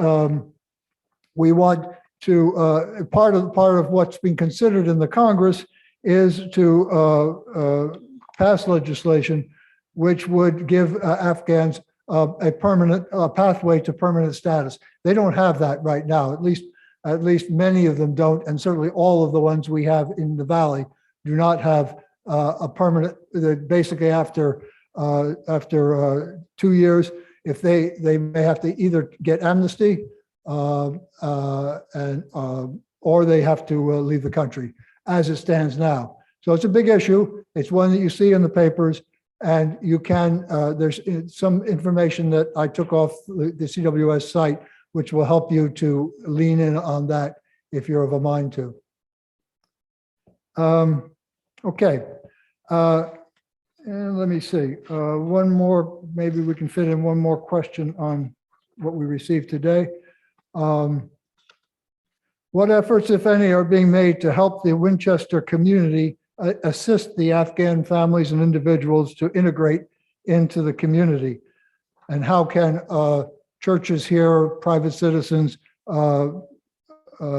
we want to, part of what's being considered in the Congress is to pass legislation which would give Afghans a permanent pathway to permanent status. They don't have that right now. At least many of them don't, and certainly all of the ones we have in the Valley do not have a permanent. Basically, after 2 years, if they may have to either get amnesty or they have to leave the country as it stands now. So it's a big issue. It's one that you see in the papers, and you can, there's some information that I took off the CWS site, which will help you to lean in on that if you're of a mind to. Okay. And let me see, one more, maybe we can fit in one more question on what we received today. What efforts, if any, are being made to help the Winchester community assist the Afghan families and individuals to integrate into the community? And how can churches here, private citizens,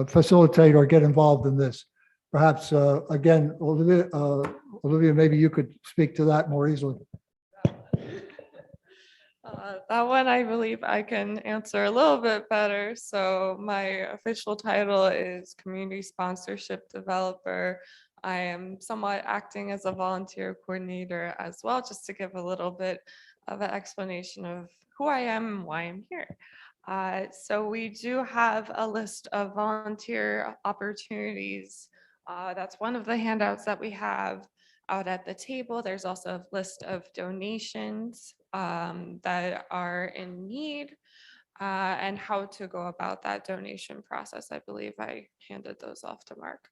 facilitate or get involved in this? Perhaps, again, Olivia, maybe you could speak to that more easily. That one I believe I can answer a little bit better. So my official title is Community Sponsorship Developer. I am somewhat acting as a volunteer coordinator as well, just to give a little bit the explanation of who I am and why I'm here. So we do have a list of volunteer opportunities. That's one of the handouts that we have out at the table. There's also a list of donations that are in need and how to go about that donation process. I believe I handed those off to Mark.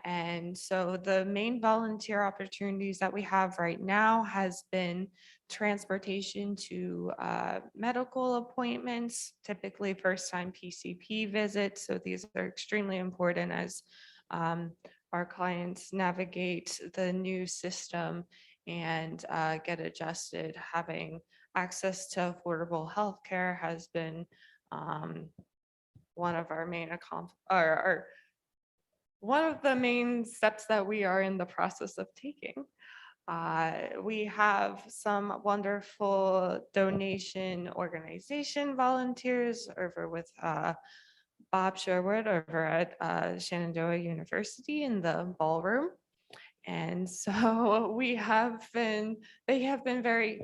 And so the main volunteer opportunities that we have right now has been transportation to medical appointments, typically first-time PCP visits. So these are extremely important as our clients navigate the new system and get adjusted. Having access to affordable healthcare has been one of our main one of the main steps that we are in the process of taking. We have some wonderful donation organization volunteers over with Bob Sherwood over at Shenandoah University in the ballroom. And so they have been very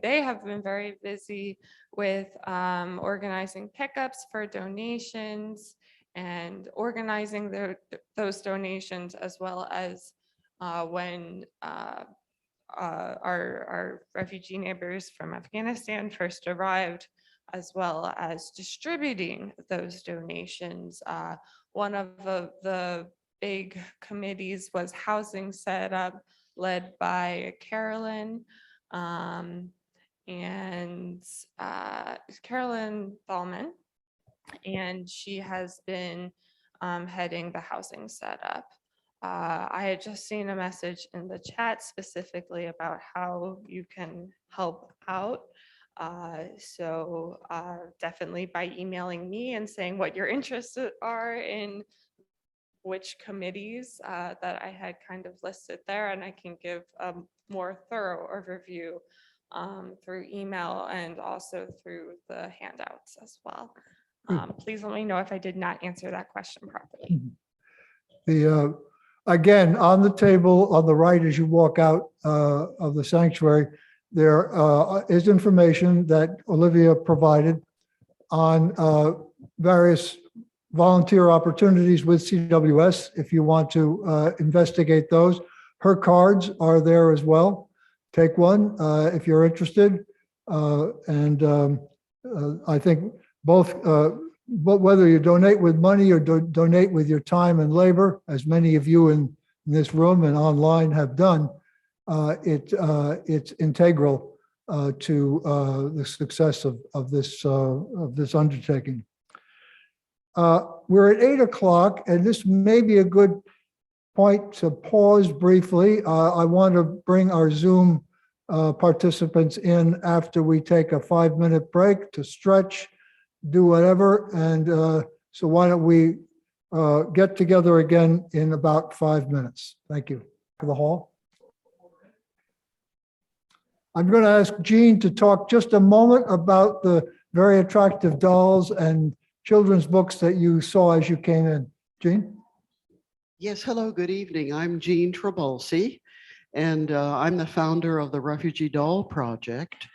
busy with organizing pickups for donations and organizing those donations, as well as when our refugee neighbors from Afghanistan first arrived, as well as distributing those donations. One of the big committees was housing setup, led by Carolyn and Carolyn Thalman, and she has been heading the housing setup. I had just seen a message in the chat specifically about how you can help out. So definitely by emailing me and saying what your interests are in which committees that I had kind of listed there, and I can give a more thorough overview through email and also through the handouts as well. Please let me know if I did not answer that question properly. Again, on the table on the right as you walk out of the sanctuary, there is information that Olivia provided on various volunteer opportunities with CWS if you want to investigate those. Her cards are there as well. Take one if you're interested. I think both, but whether you donate with money or donate with your time and labor, as many of you in this room and online have done, it's integral to the success of this undertaking. We're at 8 o'clock, and this may be a good point to pause briefly. I want to bring our Zoom participants in after we take a 5-minute break to stretch, do whatever. And so why don't we get together again in about 5 minutes. Thank you. For the hall. I'm going to ask Jean to talk just a moment about the very attractive dolls and children's books that you saw as you came in. Jean? Yes, hello, good evening. I'm Jean Trabulsi, and I'm the founder of the Refugee Doll Project.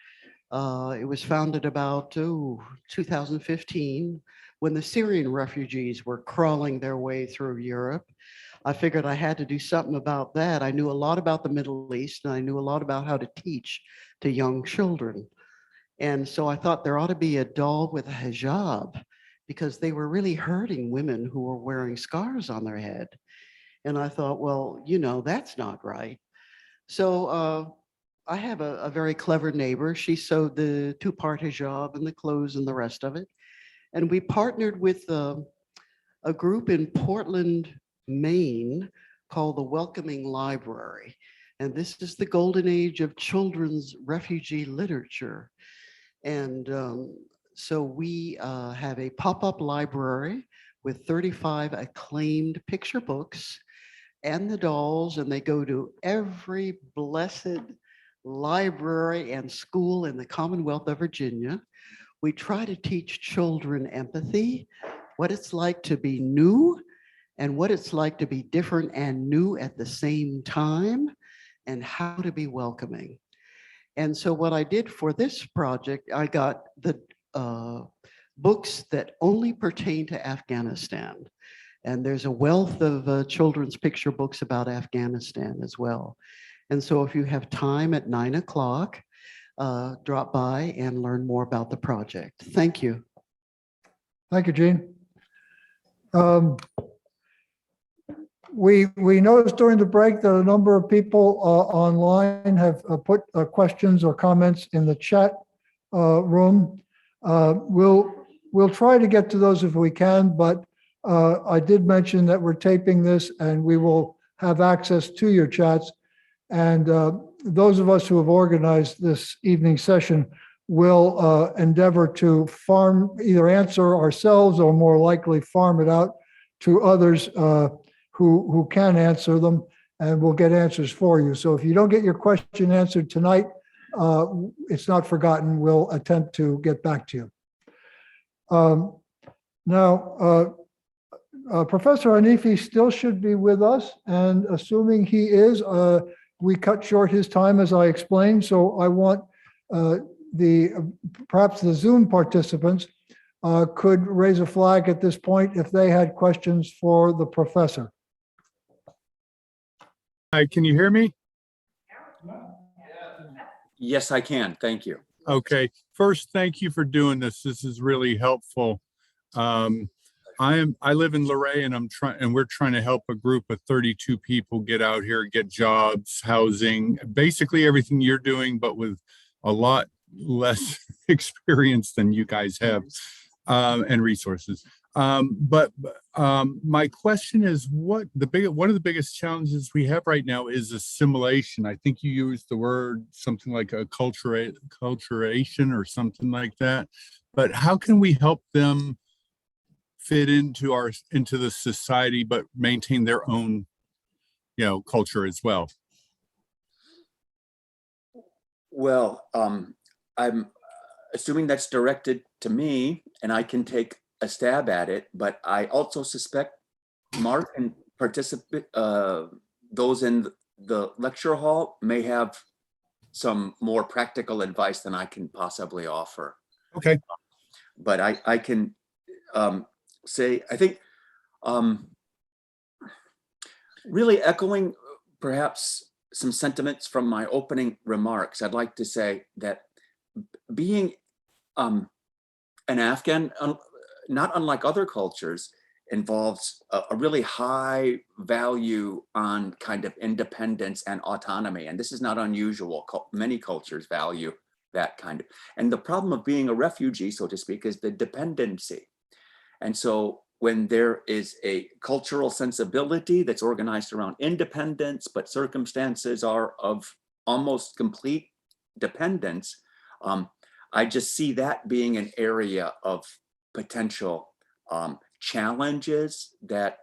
It was founded about 2015 when the Syrian refugees were crawling their way through Europe. I figured I had to do something about that. I knew a lot about the Middle East, and I knew a lot about how to teach to young children. And so I thought there ought to be a doll with a hijab, because they were really hurting women who were wearing scarves on their head. And I thought, well, you know, that's not right. So I have a very clever neighbor. She sewed the 2-part hijab and the clothes and the rest of it. And we partnered with a group in Portland, Maine, called the Welcoming Library. And this is the golden age of children's refugee literature. And so we have a pop-up library with 35 acclaimed picture books and the dolls, and they go to every blessed library and school in the Commonwealth of Virginia. We try to teach children empathy, what it's like to be new, and what it's like to be different and new at the same time, and how to be welcoming. And so what I did for this project, I got the books that only pertain to Afghanistan. And there's a wealth of children's picture books about Afghanistan as well. And so if you have time at 9 o'clock, drop by and learn more about the project. Thank you. Thank you, Gene. We noticed during the break that a number of people online have put questions or comments in the chat room. We'll try to get to those if we can, but I did mention that we're taping this and we will have access to your chats. And those of us who have organized this evening session will endeavor to either answer ourselves or more likely farm it out to others who can answer them, and we'll get answers for you. So if you don't get your question answered tonight, it's not forgotten. We'll attempt to get back to you. Now, Professor Hanifi still should be with us, and assuming he is, we cut short his time as I explained. So I want perhaps the Zoom participants could raise a flag at this point if they had questions for the professor. Hi, can you hear me? Yes, I can. Thank you. Okay. First, thank you for doing this. This is really helpful. I live in Luray, and we're trying to help a group of 32 people get out here, get jobs, housing, basically everything you're doing, but with a lot less experience than you guys have, and resources. My question is, one of the biggest challenges we have right now is assimilation. I think you used the word something like acculturation or something like that. But how can we help them fit into the society but maintain their own, culture as well? Well, I'm assuming that's directed to me, and I can take a stab at it, but I also suspect Mark and those in the lecture hall may have some more practical advice than I can possibly offer. Okay. But I can say, I think, really echoing perhaps some sentiments from my opening remarks, I'd like to say that being an Afghan, not unlike other cultures, involves a really high value on kind of independence and autonomy. And this is not unusual. Many cultures value that kind of. And the problem of being a refugee, so to speak, is the dependency. And so when there is a cultural sensibility that's organized around independence, but circumstances are of almost complete dependence, I just see that being an area of potential challenges that,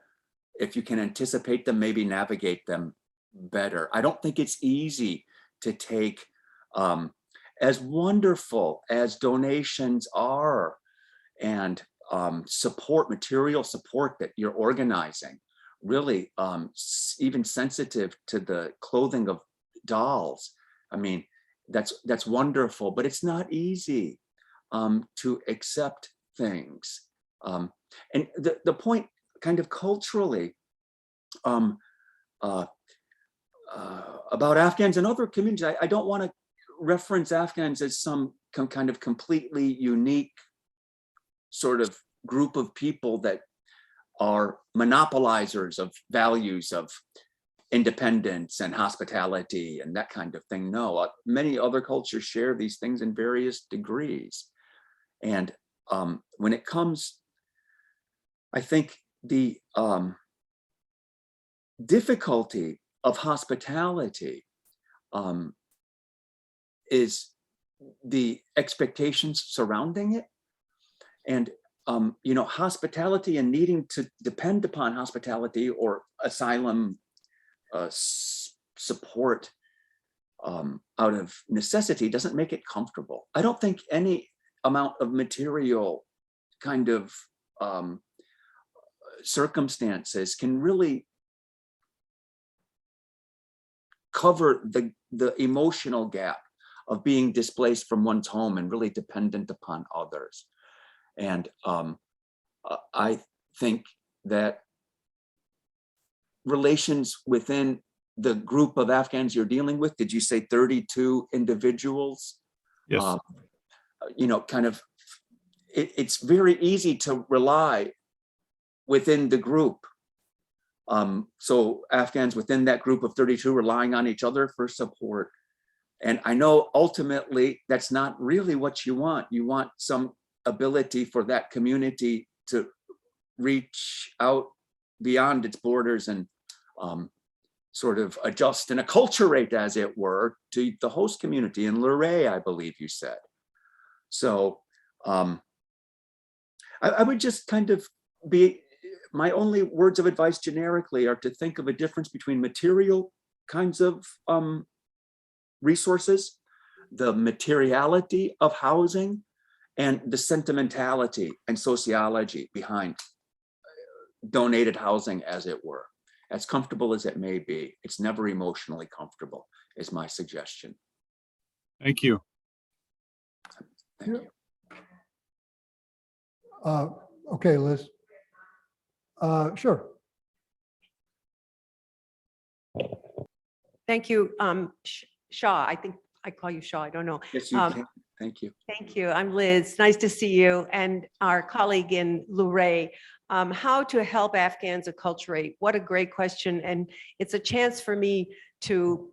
if you can anticipate them, maybe navigate them better. I don't think it's easy to take, as wonderful as donations are, and material support that you're organizing, really even sensitive to the clothing of dolls. I mean, that's wonderful, but it's not easy to accept things. And the point kind of culturally about Afghans and other communities, I don't want to reference Afghans as some kind of completely unique sort of group of people that are monopolizers of values of independence and hospitality and that kind of thing. No, many other cultures share these things in various degrees. And when it comes, I think the difficulty of hospitality is the expectations surrounding it. And hospitality and needing to depend upon hospitality or asylum support out of necessity doesn't make it comfortable. I don't think any amount of material kind of circumstances can really cover the emotional gap. of being displaced from one's home and really dependent upon others. And I think that relations within the group of Afghans you're dealing with, did you say 32 individuals? Yes. You know, kind of, it's very easy to rely within the group. So Afghans within that group of 32 relying on each other for support. And I know ultimately that's not really what you want. You want some ability for that community to reach out beyond its borders and sort of adjust and acculturate, as it were, to the host community in Luray, I believe you said. So I would just kind of be, my only words of advice generically are to think of a difference between material kinds of resources, the materiality of housing, and the sentimentality and sociology behind donated housing, as it were. As comfortable as it may be, it's never emotionally comfortable, is my suggestion. Thank you. Thank you. Okay, Liz. Sure. Thank you, Shaw. I think I call you Shaw. I don't know. Yes, you can. Thank you. Thank you. I'm Liz. Nice to see you and our colleague in Luray. How to help Afghans acculturate? What a great question. And it's a chance for me to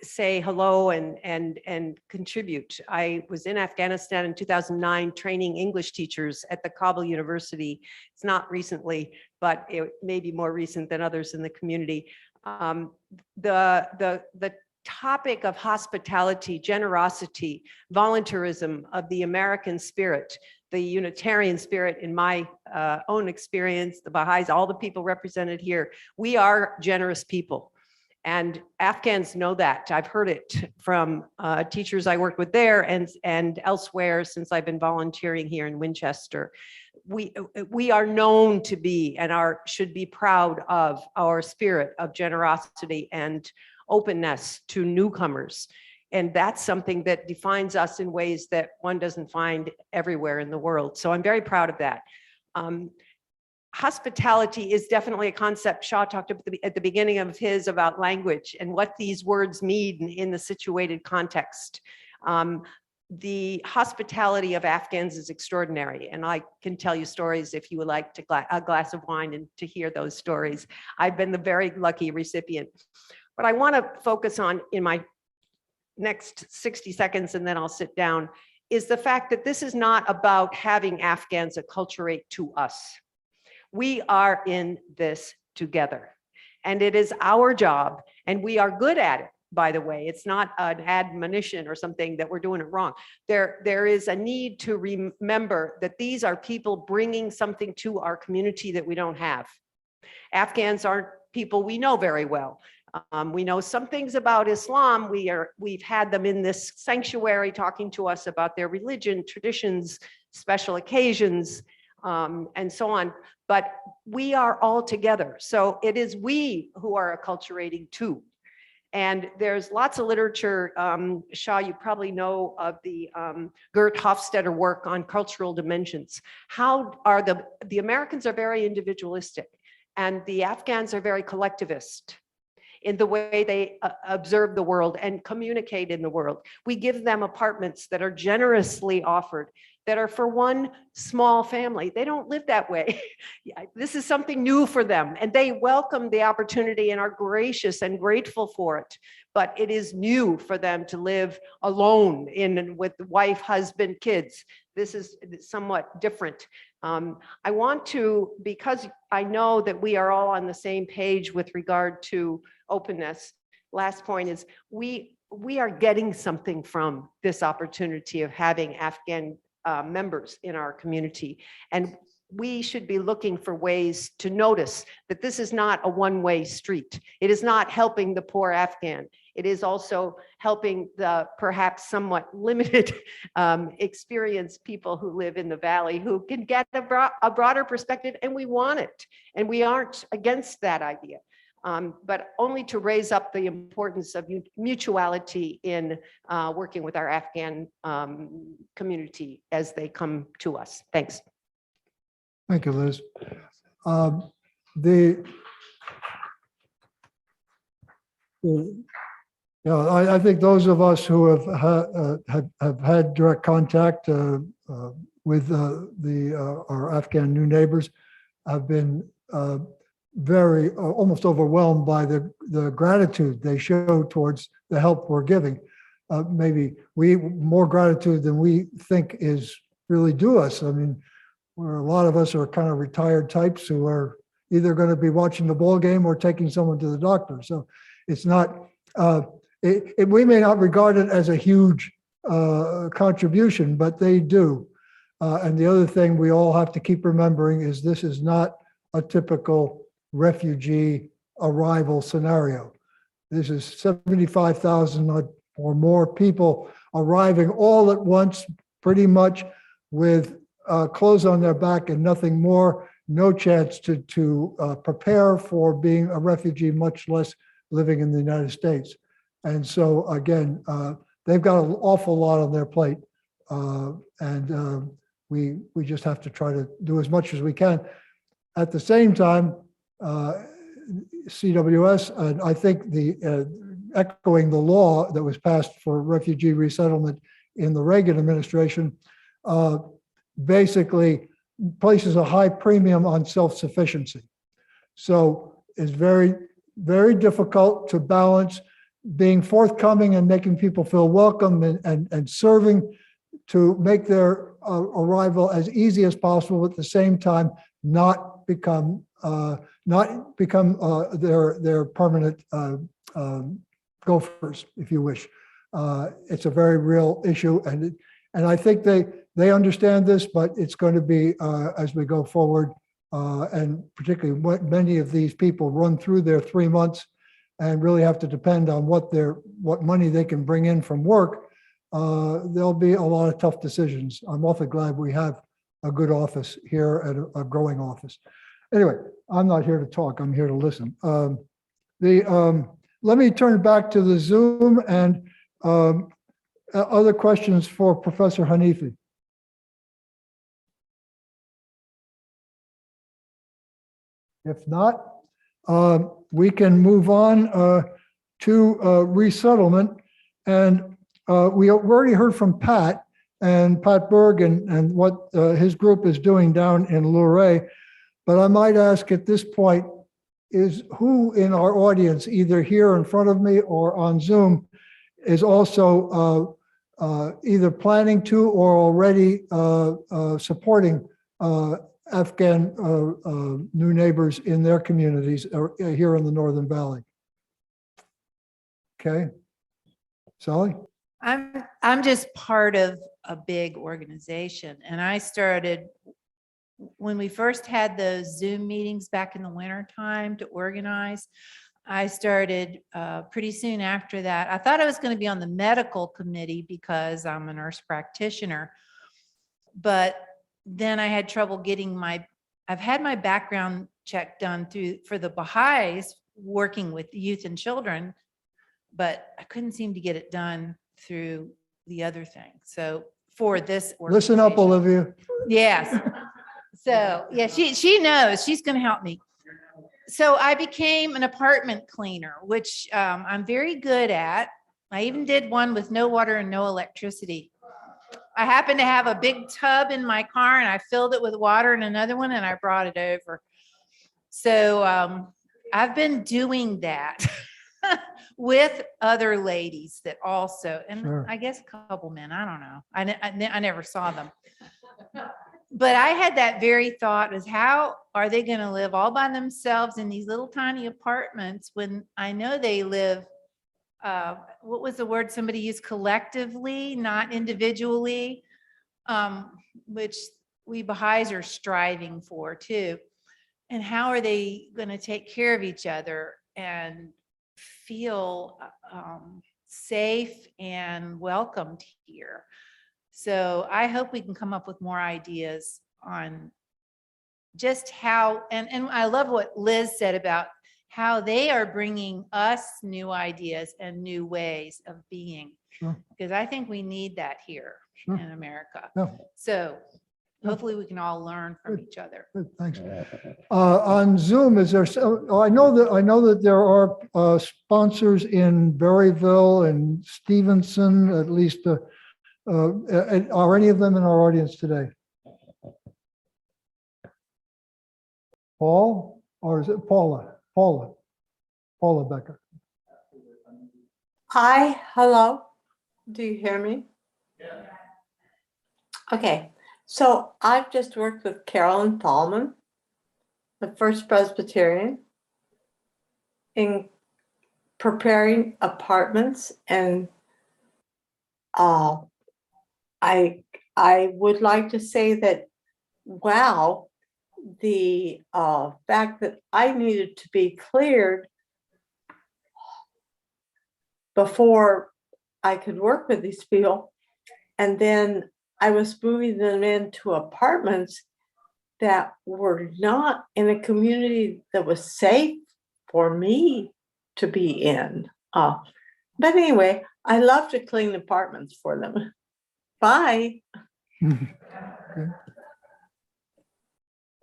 say hello and contribute. I was in Afghanistan in 2009 training English teachers at the Kabul University. It's not recently, but it may be more recent than others in the community. The topic of hospitality, generosity, voluntarism of the American spirit, the Unitarian spirit in my own experience, the Baha'is, all the people represented here, we are generous people. And Afghans know that. I've heard it from teachers I worked with there and elsewhere since I've been volunteering here in Winchester. We are known to be and should be proud of our spirit of generosity and openness to newcomers. And that's something that defines us in ways that one doesn't find everywhere in the world. So I'm very proud of that. Hospitality is definitely a concept. Shaw talked at the beginning of his about language and what these words mean in the situated context. The hospitality of Afghans is extraordinary. And I can tell you stories if you would like a glass of wine and to hear those stories. I've been the very lucky recipient. What I want to focus on in my next 60 seconds, and then I'll sit down, is the fact that this is not about having Afghans acculturate to us. We are in this together, and it is our job, and we are good at it, by the way. It's not an admonition or something that we're doing it wrong. There is a need to remember that these are people bringing something to our community that we don't have. Afghans aren't people we know very well. We know some things about Islam. We've had them in this sanctuary talking to us about their religion, traditions, special occasions, and so on. But we are all together. So it is we who are acculturating too. And there's lots of literature. Shaw, you probably know of the Gert Hofstadter work on cultural dimensions. How are the Americans are very individualistic, and the Afghans are very collectivist in the way they observe the world and communicate in the world. We give them apartments that are generously offered, that are for one small family. They don't live that way. This is something new for them, and they welcome the opportunity and are gracious and grateful for it. But it is new for them to live alone with wife, husband, kids. This is somewhat different. I want to, because I know that we are all on the same page with regard to openness. Last point is we are getting something from this opportunity of having Afghan members in our community. And we should be looking for ways to notice that this is not a one-way street. It is not helping the poor Afghan. It is also helping the perhaps somewhat limited experienced people who live in the valley who can get a broader perspective, and we want it. And we aren't against that idea. but only to raise up the importance of mutuality in working with our Afghan community as they come to us. Thanks. Thank you, Liz. The I think those of us who have had direct contact with our Afghan new neighbors have been very almost overwhelmed by the gratitude they show towards the help we're giving. Maybe more gratitude than we think is really due us. I mean, where a lot of us are kind of retired types who are either going to be watching the ball game or taking someone to the doctor. So it's not, we may not regard it as a huge contribution, but they do. And the other thing we all have to keep remembering is this is not a typical refugee arrival scenario. This is 75,000 or more people arriving all at once, pretty much with clothes on their back and nothing more, no chance to prepare for being a refugee, much less living in the United States. And so again, they've got an awful lot on their plate. And we just have to try to do as much as we can. At the same time, CWS, and I think echoing the law that was passed for refugee resettlement in the Reagan administration, basically places a high premium on self-sufficiency. So it's very, very difficult to balance being forthcoming and making people feel welcome and serving to make their arrival as easy as possible, at the same time not become their permanent gophers, if you wish. It's a very real issue, and I think they understand this, but it's going to be as we go forward, and particularly many of these people run through their 3 months and really have to depend on what money they can bring in from work. There'll be a lot of tough decisions. I'm awfully glad we have a good office here and a growing office. Anyway, I'm not here to talk. I'm here to listen. Let me turn back to the Zoom and other questions for Professor Hanifi. If not, we can move on to resettlement. And we already heard from Pat Berg and what his group is doing down in Luray. But I might ask at this point, is who in our audience, either here in front of me or on Zoom, is also either planning to or already supporting Afghan new neighbors in their communities here in the Northern Valley? Okay, Sally? I'm just part of a big organization, and I started when we first had those Zoom meetings back in the winter time to organize. I started pretty soon after that. I thought I was going to be on the medical committee because I'm a nurse practitioner, but then I had trouble getting I've had my background check done for the Baha'is working with youth and children, but I couldn't seem to get it done through the other thing. So for this Listen up, Olivia. Yes. So yeah, she knows, she's going to help me. So I became an apartment cleaner, which I'm very good at. I even did one with no water and no electricity. I happened to have a big tub in my car and I filled it with water and another one and I brought it over. So I've been doing that with other ladies that also, and Sure. I guess a couple men, I don't know. I never saw them. But I had that very thought, is how are they going to live all by themselves in these little tiny apartments when I know they live, what was the word somebody used, collectively, not individually, which we Baha'is are striving for too. And how are they going to take care of each other and feel safe and welcomed here? So I hope we can come up with more ideas on just how, and I love what Liz said about how they are bringing us new ideas and new ways of being. Sure. Because I think we need that here Sure. in America. Yeah. So Yeah. hopefully we can all learn from Good. each other. Good, thanks. On Zoom, is there, I know that there are sponsors in Berryville and Stevenson, at least, are any of them in our audience today? Paul, or is it Paula? Paula Becker. Hi, hello. Do you hear me? Yeah. Okay, so I've just worked with Carolyn Tallman, the First Presbyterian, in preparing apartments, and I would like to say that, wow, the fact that I needed to be cleared before I could work with these people, and then I was moving them into apartments that were not in a community that was safe for me to be in. But anyway, I love to clean apartments for them. Bye.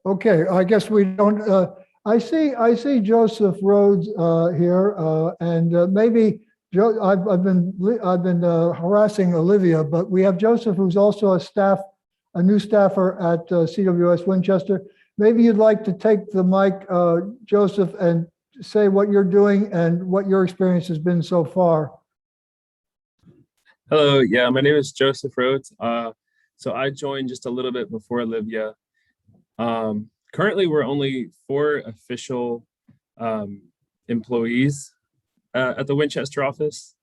Okay, I guess we don't, I see Joseph Rhodes here, and maybe Joe, I've been harassing Olivia, but we have Joseph, who's also a new staffer at CWS Winchester. Maybe you'd like to take the mic, Joseph, and say what you're doing and what your experience has been so far. Hello, yeah, my name is Joseph Rhodes. So I joined just a little bit before Olivia. Currently, we're only 4 official employees at the Winchester office.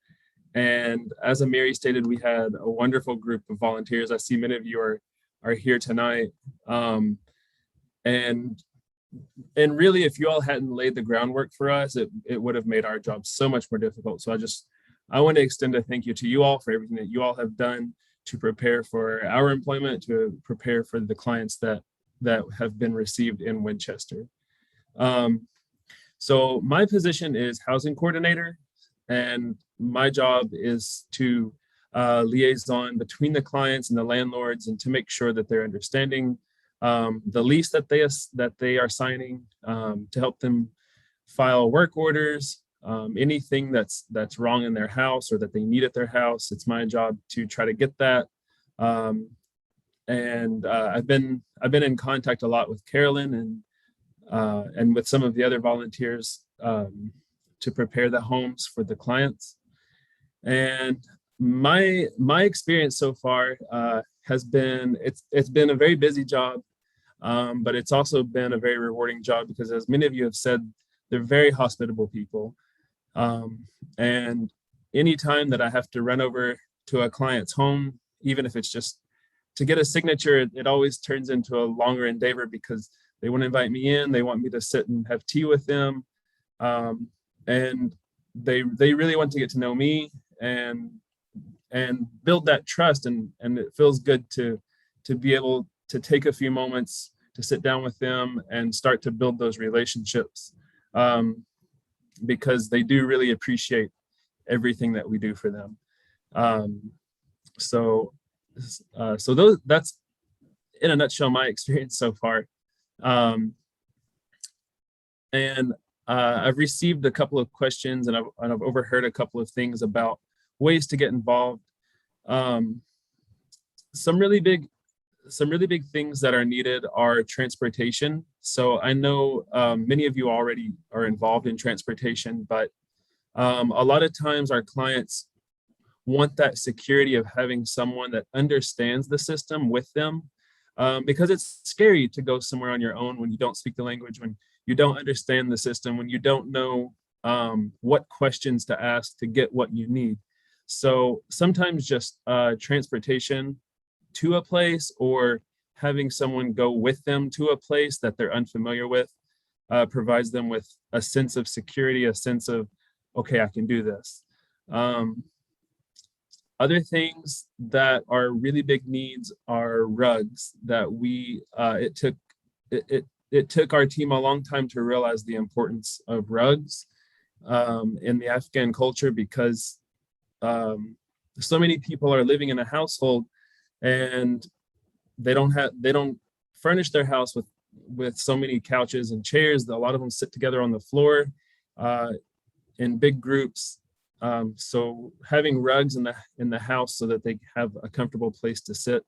And as Amiri stated, we had a wonderful group of volunteers. I see many of you are here tonight. And really, if you all hadn't laid the groundwork for us, it would have made our job so much more difficult. So I want to extend a thank you to you all for everything that you all have done to prepare for our employment, to prepare for the clients that have been received in Winchester. So my position is housing coordinator, and my job is to liaison between the clients and the landlords, and to make sure that they're understanding the lease that they are signing, to help them file work orders, anything that's wrong in their house or that they need at their house. It's my job to try to get that. And I've been in contact a lot with Carolyn and with some of the other volunteers to prepare the homes for the clients. And my experience so far has been, it's been a very busy job, but it's also been a very rewarding job because, as many of you have said, they're very hospitable people. And anytime that I have to run over to a client's home, even if it's just to get a signature, it always turns into a longer endeavor because they want to invite me in, they want me to sit and have tea with them. And they really want to get to know me and build that trust. And it feels good to be able to take a few moments to sit down with them and start to build those relationships, because they do really appreciate everything that we do for them. So that's in a nutshell my experience so far. And I've received a couple of questions, and I've overheard a couple of things about ways to get involved. Some really big things that are needed are transportation. So I know many of you already are involved in transportation, but a lot of times our clients want that security of having someone that understands the system with them, because it's scary to go somewhere on your own when you don't speak the language, when you don't understand the system, when you don't know what questions to ask to get what you need. So sometimes just transportation to a place, or having someone go with them to a place that they're unfamiliar with, provides them with a sense of security, a sense of, okay, I can do this. Other things that are really big needs are rugs that it took our team a long time to realize the importance of rugs in the Afghan culture, because so many people are living in a household and they don't furnish their house with so many couches and chairs. A lot of them sit together on the floor in big groups. So having rugs in the house so that they have a comfortable place to sit.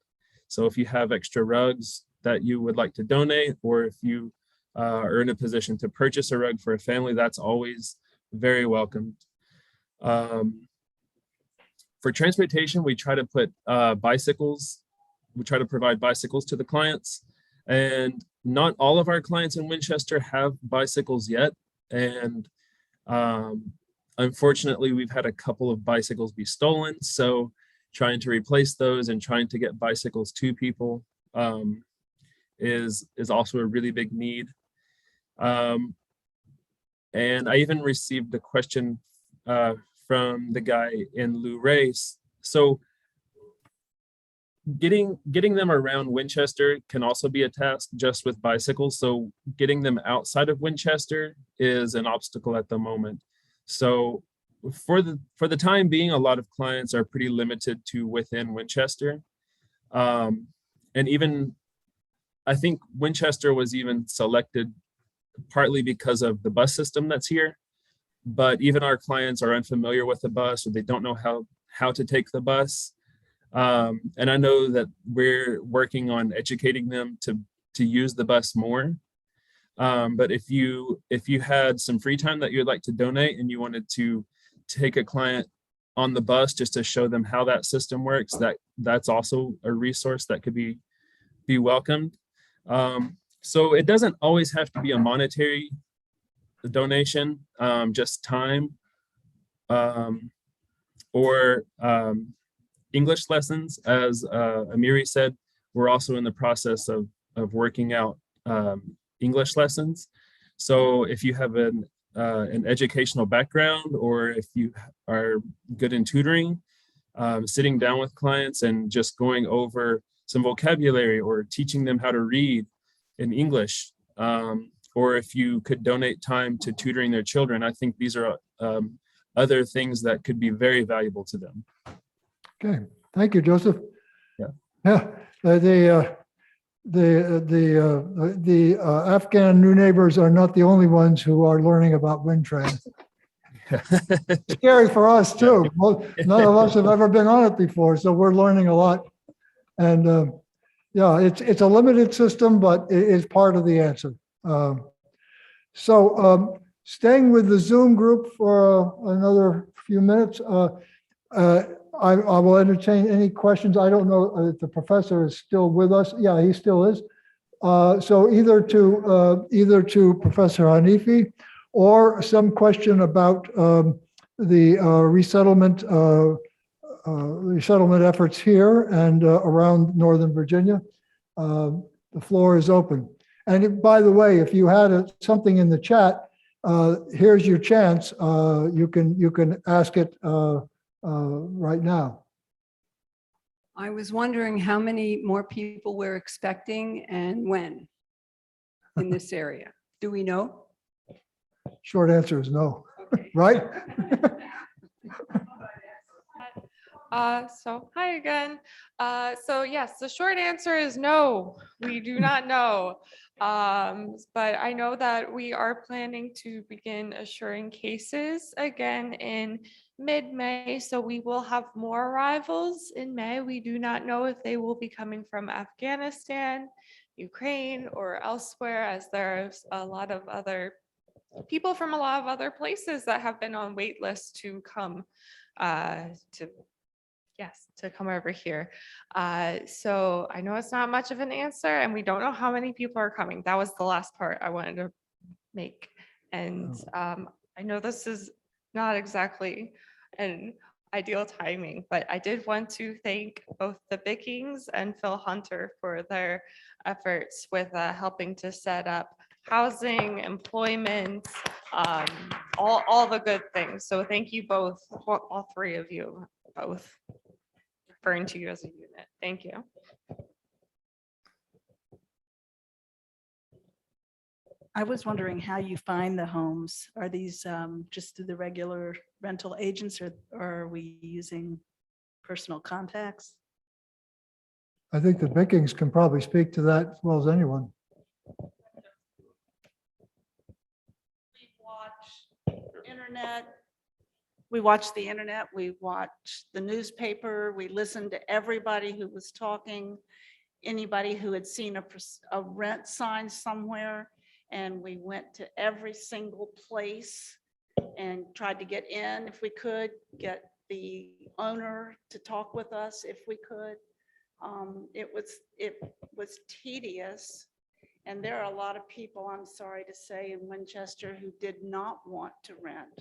So if you have extra rugs that you would like to donate, or if you are in a position to purchase a rug for a family, that's always very welcomed. For transportation, we try to put bicycles. We try to provide bicycles to the clients, and not all of our clients in Winchester have bicycles yet. And unfortunately, we've had a couple of bicycles be stolen. So trying to replace those and trying to get bicycles to people is also a really big need. And I even received a question from the guy in Lou Race. So getting them around Winchester can also be a task just with bicycles. So getting them outside of Winchester is an obstacle at the moment. So for the time being, a lot of clients are pretty limited to within Winchester. And even, I think Winchester was even selected partly because of the bus system that's here. But even our clients are unfamiliar with the bus, or they don't know how to take the bus. And I know that we're working on educating them to use the bus more. But if you had some free time that you'd like to donate and you wanted to take a client on the bus just to show them how that system works, that's also a resource that could be welcomed. So it doesn't always have to be a monetary donation, just time, or English lessons. As Amiri said, we're also in the process of working out English lessons. So if you have an educational background, or if you are good in tutoring, sitting down with clients and just going over some vocabulary or teaching them how to read in English, or if you could donate time to tutoring their children, I think these are other things that could be very valuable to them. Okay, thank you, Joseph. Yeah. The Afghan new neighbors are not the only ones who are learning about Wintran. Scary for us too. Well, none of us have ever been on it before, so we're learning a lot. And yeah, it's a limited system, but it is part of the answer. So staying with the Zoom group for another few minutes, I will entertain any questions. I don't know if the professor is still with us. Yeah, he still is. So either to Professor Hanifi, or some question about the resettlement efforts here and around Northern Virginia. The floor is open. And by the way, if you had something in the chat, here's your chance. You can ask it right now. I was wondering how many more people we're expecting and when in this area. Do we know? Short answer is no, Okay. right? So hi again. So yes, the short answer is no, we do not know. But I know that we are planning to begin assuring cases again in mid-May. So we will have more arrivals in May. We do not know if they will be coming from Afghanistan, Ukraine, or elsewhere, as there's a lot of other people from a lot of other places that have been on wait lists to come to come over here. So I know it's not much of an answer, and we don't know how many people are coming. That was the last part I wanted to make. And I know this is not exactly an ideal timing, but I did want to thank both the Bickings and Phil Hunter for their efforts with helping to set up housing, employment, all the good things. So thank you both, all three of you, both. Referring to you as a unit. Thank you. I was wondering how you find the homes. Are these just through the regular rental agents or are we using personal contacts? I think the Bickings can probably speak to that as well as anyone. We watch internet. We watched the internet. We watched the newspaper. We listened to everybody who was talking, anybody who had seen a rent sign somewhere. And we went to every single place and tried to get in if we could, get the owner to talk with us if we could. It was tedious. And there are a lot of people, I'm sorry to say, in Winchester who did not want to rent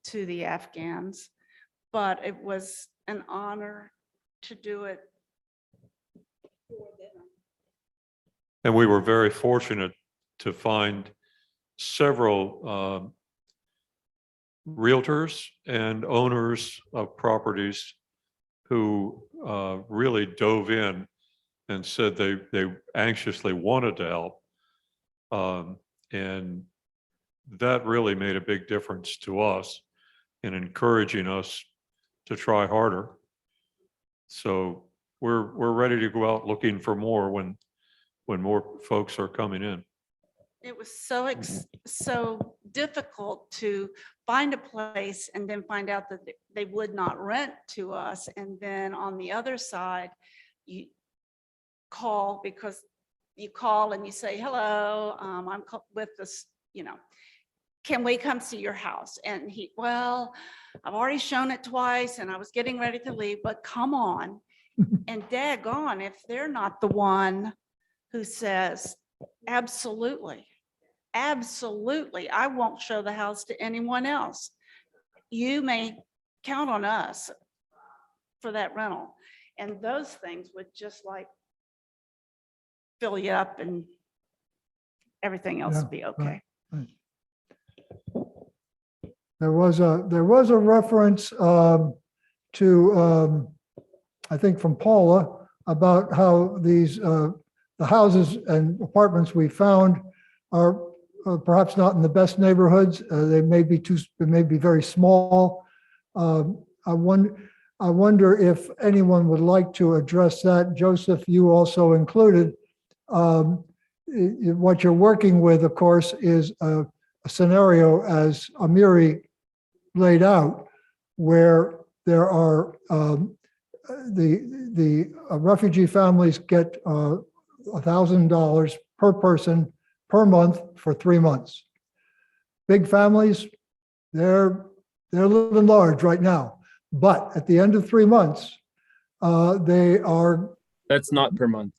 to the Afghans. But it was an honor to do it for them. And we were very fortunate to find several realtors and owners of properties who really dove in and said they anxiously wanted to help. And that really made a big difference to us in encouraging us to try harder. So we're ready to go out looking for more when more folks are coming in. It was so difficult to find a place and then find out that they would not rent to us. And then on the other side, you call because you call and you say, hello, I'm with this, can we come see your house? And well, I've already shown it twice and I was getting ready to leave, but come on. And daggone if they're not the one who says, absolutely, absolutely, I won't show the house to anyone else. You may count on us for that rental. And those things would just like fill you up and everything else would be okay. Right. There was a reference to I think from Paula about how these the houses and apartments we found are perhaps not in the best neighborhoods. They may be very small. I wonder if anyone would like to address that. Joseph, you also included. What you're working with, of course, is a scenario as Amiri laid out, where there are the refugee families get $1,000 per person per month for 3 months. Big families, they're living large right now, but at the end of 3 months, they are. That's not per month.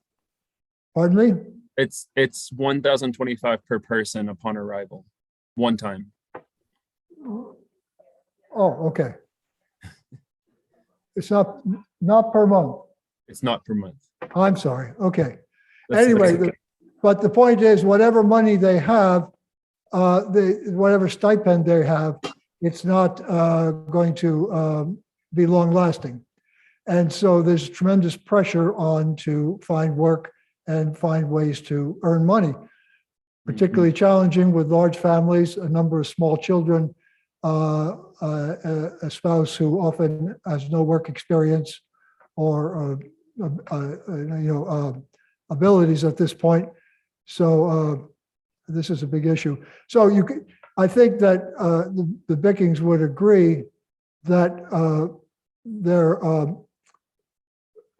Pardon me? It's 1,025 per person upon arrival, one time. Oh, okay. It's not per month. It's not per month. I'm sorry. Okay. That's Anyway, okay. but the point is, whatever money they have, whatever stipend they have, it's not going to be long lasting. And so there's tremendous pressure on to find work and find ways to earn money, particularly challenging with large families, a number of small children, a spouse who often has no work experience or abilities at this point. So this is a big issue. So I think that the Bickings would agree that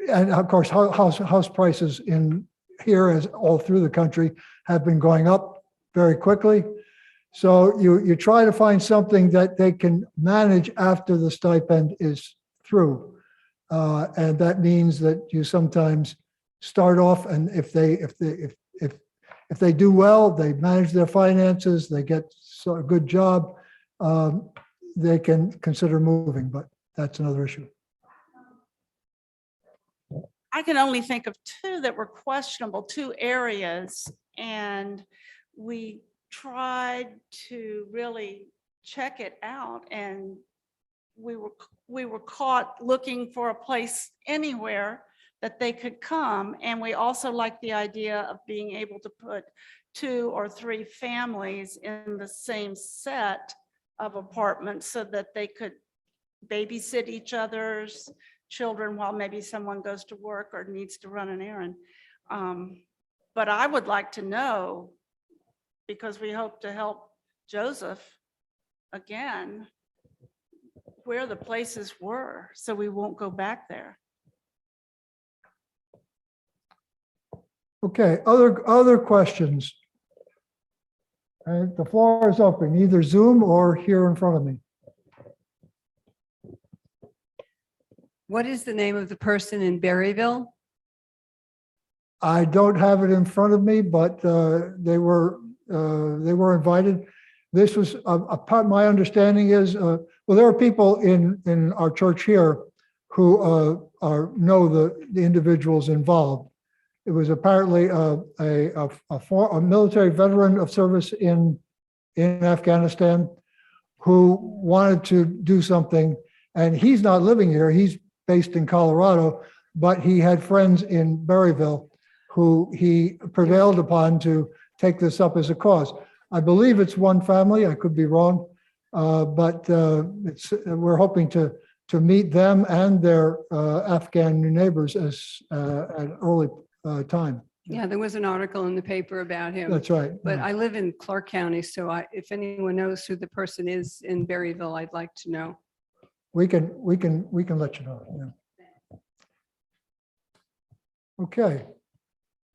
and of course, house prices in here, as all through the country, have been going up very quickly. So you try to find something that they can manage after the stipend is through, and that means that you sometimes start off, and if they do well, they manage their finances, they get a good job, they can consider moving, but that's another issue. I can only think of two that were questionable, 2 areas, and we tried to really check it out, and we were caught looking for a place anywhere that they could come. And we also like the idea of being able to put 2 or 3 families in the same set of apartments so that they could babysit each other's children while maybe someone goes to work or needs to run an errand. But I would like to know, because we hope to help Joseph again, where the places were, so we won't go back there. Okay, other questions? The floor is open, either Zoom or here in front of me. What is the name of the person in Berryville? I don't have it in front of me, but they were invited. This was a part. My understanding is, well, there are people in our church here who know the individuals involved. It was apparently a military veteran of service in Afghanistan who wanted to do something, and he's not living here. He's based in Colorado, but he had friends in Berryville who he prevailed upon to take this up as a cause. I believe it's one family. I could be wrong, but we're hoping to meet them and their Afghan neighbors as at an early time. Yeah, there was an article in the paper about him. That's right. But I live in Clark County, so if anyone knows who the person is in Berryville, I'd like to know. We can let you know. Yeah. Okay.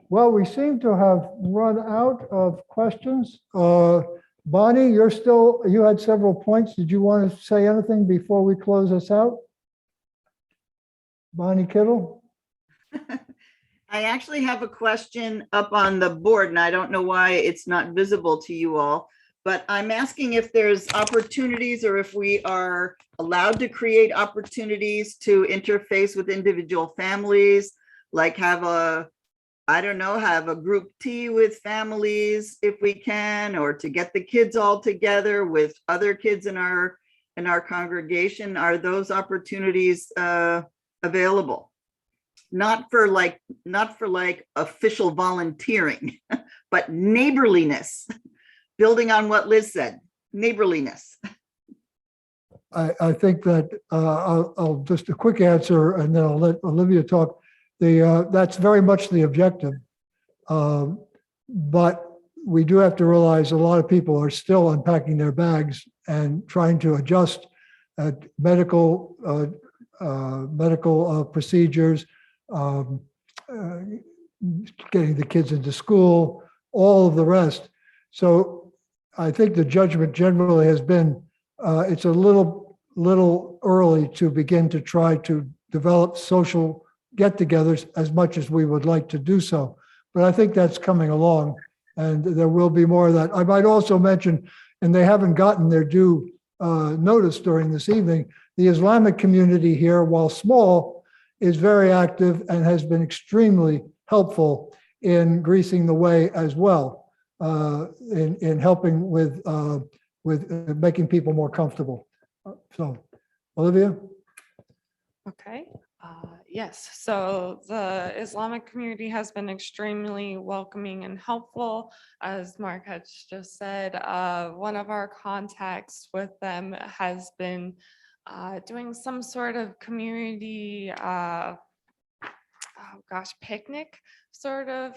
Well, we seem to have run out of questions. Bonnie, you had several points. Did you want to say anything before we close this out? Bonnie Kittle? I actually have a question up on the board, and I don't know why it's not visible to you all, but I'm asking if there's opportunities or if we are allowed to create opportunities to interface with individual families, like have a group tea with families if we can, or to get the kids all together with other kids in our congregation. Are those opportunities available? Not for like official volunteering, but neighborliness, building on what Liz said, neighborliness. I think that I'll just a quick answer and then I'll let Olivia talk. That's very much the objective. But we do have to realize a lot of people are still unpacking their bags and trying to adjust medical procedures, getting the kids into school, all of the rest. So I think the judgment generally has been it's a little early to begin to try to develop social get-togethers as much as we would like to do so. But I think that's coming along, and there will be more of that. I might also mention, and they haven't gotten their due notice during this evening, the Islamic community here, while small, is very active and has been extremely helpful in greasing the way as well, in helping with making people more comfortable. So, Olivia? Okay. Yes, so the Islamic community has been extremely welcoming and helpful. As Mark had just said, one of our contacts with them has been doing some sort of community, picnic sort of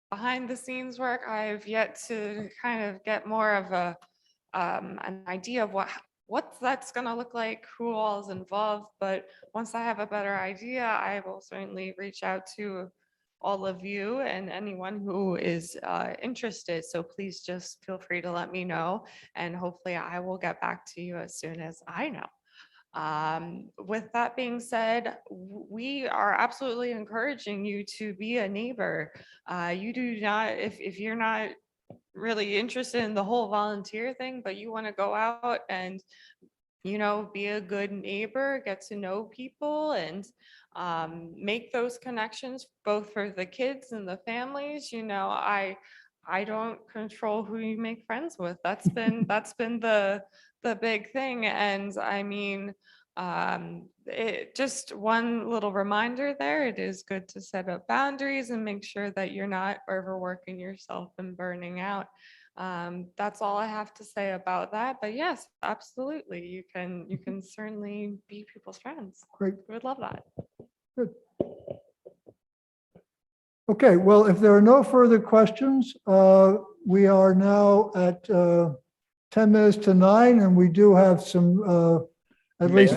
behind the scenes work. I've yet to kind of get more of an idea of what that's going to look like, who all is involved. But once I have a better idea, I will certainly reach out to all of you and anyone who is interested. So please just feel free to let me know, and hopefully I will get back to you as soon as I know. With that being said, we are absolutely encouraging you to be a neighbor. You do not, if you're not really interested in the whole volunteer thing, but you want to go out and, be a good neighbor, get to know people, and make those connections both for the kids and the families. I don't control who you make friends with. That's been the big thing. And I mean, Just one little reminder there, it is good to set up boundaries and make sure that you're not overworking yourself and burning out. That's all I have to say about that. But yes, absolutely, you can certainly be people's friends. Great. We would love that. Good. Okay, well, if there are no further questions, we are now at 10 minutes to 9, and we do have some, at least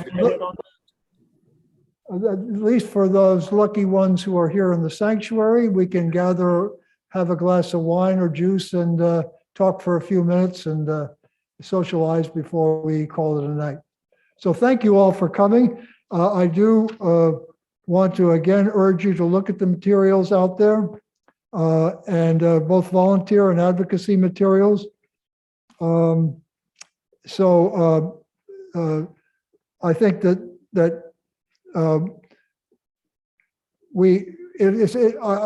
for those lucky ones who are here in the sanctuary, we can gather, have a glass of wine or juice and talk for a few minutes and socialize before we call it a night. So thank you all for coming. I do want to again urge you to look at the materials out there and both volunteer and advocacy materials. I think that at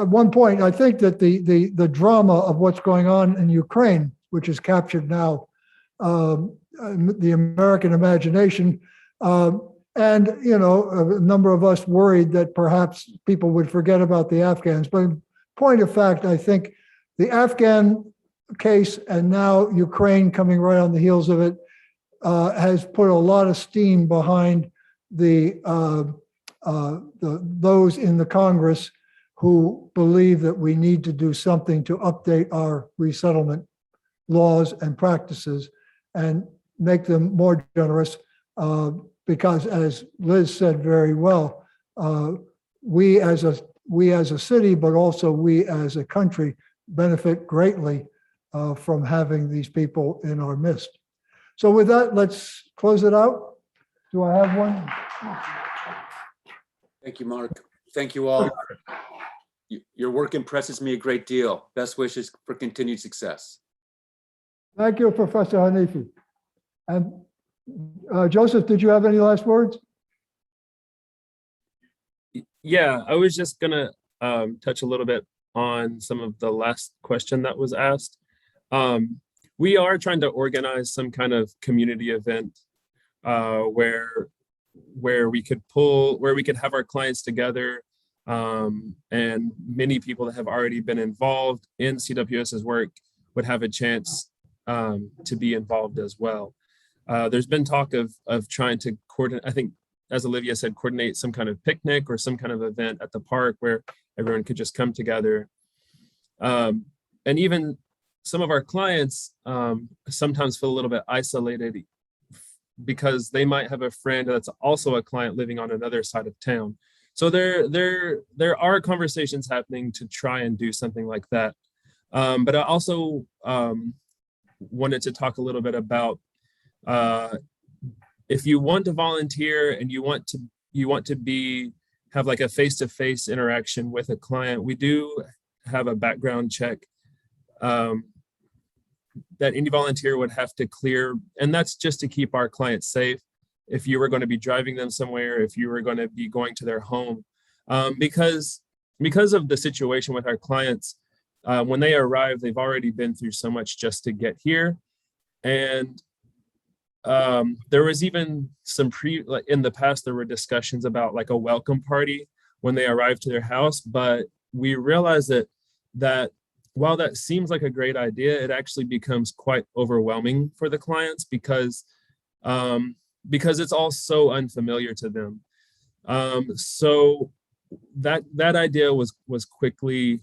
one point, I think that the drama of what's going on in Ukraine, which is captured now the American imagination, and a number of us worried that perhaps people would forget about the Afghans. But in point of fact, I think the Afghan case and now Ukraine coming right on the heels of it has put a lot of steam behind those in the Congress who believe that we need to do something to update our resettlement laws and practices and make them more generous. Because as Liz said very well, we as a city, but also we as a country benefit greatly from having these people in our midst. So with that, let's close it out. Do I have one? Thank you, Mark. Thank you all. Your work impresses me a great deal. Best wishes for continued success. Thank you, Professor Hanifi. And Joseph, did you have any last words? Yeah, I was just gonna touch a little bit on some of the last question that was asked. We are trying to organize some kind of community event where we could have our clients together, and many people that have already been involved in CWS's work would have a chance to be involved as well. There's been talk of trying to coordinate, I think, as Olivia said, coordinate some kind of picnic or some kind of event at the park where everyone could just come together. And even some of our clients sometimes feel a little bit isolated because they might have a friend that's also a client living on another side of town. So there are conversations happening to try and do something like that. But I also wanted to talk a little bit about if you want to volunteer and you want to have like a face-to-face interaction with a client, we do have a background check that any volunteer would have to clear, and that's just to keep our clients safe. If you were going to be driving them somewhere, if you were going to be going to their home, because of the situation with our clients, when they arrive, they've already been through so much just to get here. And there was even some in the past, there were discussions about like a welcome party when they arrived to their house, but we realized that while that seems like a great idea, it actually becomes quite overwhelming for the clients because it's all so unfamiliar to them. So that idea was quickly,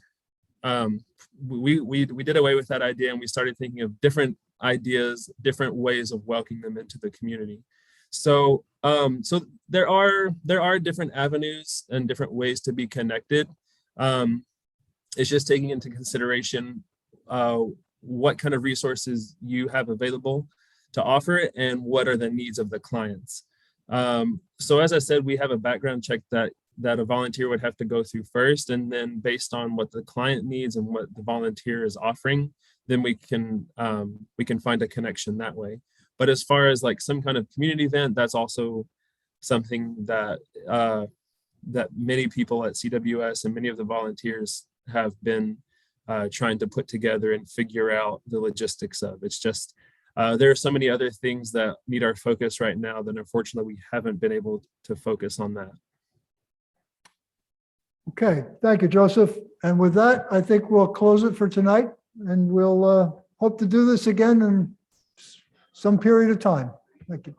we did away with that idea, and we started thinking of different ideas, different ways of welcoming them into the community. So there are different avenues and different ways to be connected. It's just taking into consideration what kind of resources you have available to offer it and what are the needs of the clients. So as I said, we have a background check that a volunteer would have to go through first, and then based on what the client needs and what the volunteer is offering, then we can find a connection that way. But as far as like some kind of community event, that's also something that that many people at CWS and many of the volunteers have been trying to put together and figure out the logistics of. It's just there are so many other things that need our focus right now that unfortunately we haven't been able to focus on that. Okay, thank you, Joseph. And with that, I think we'll close it for tonight, and we'll hope to do this again in some period of time. Thank you.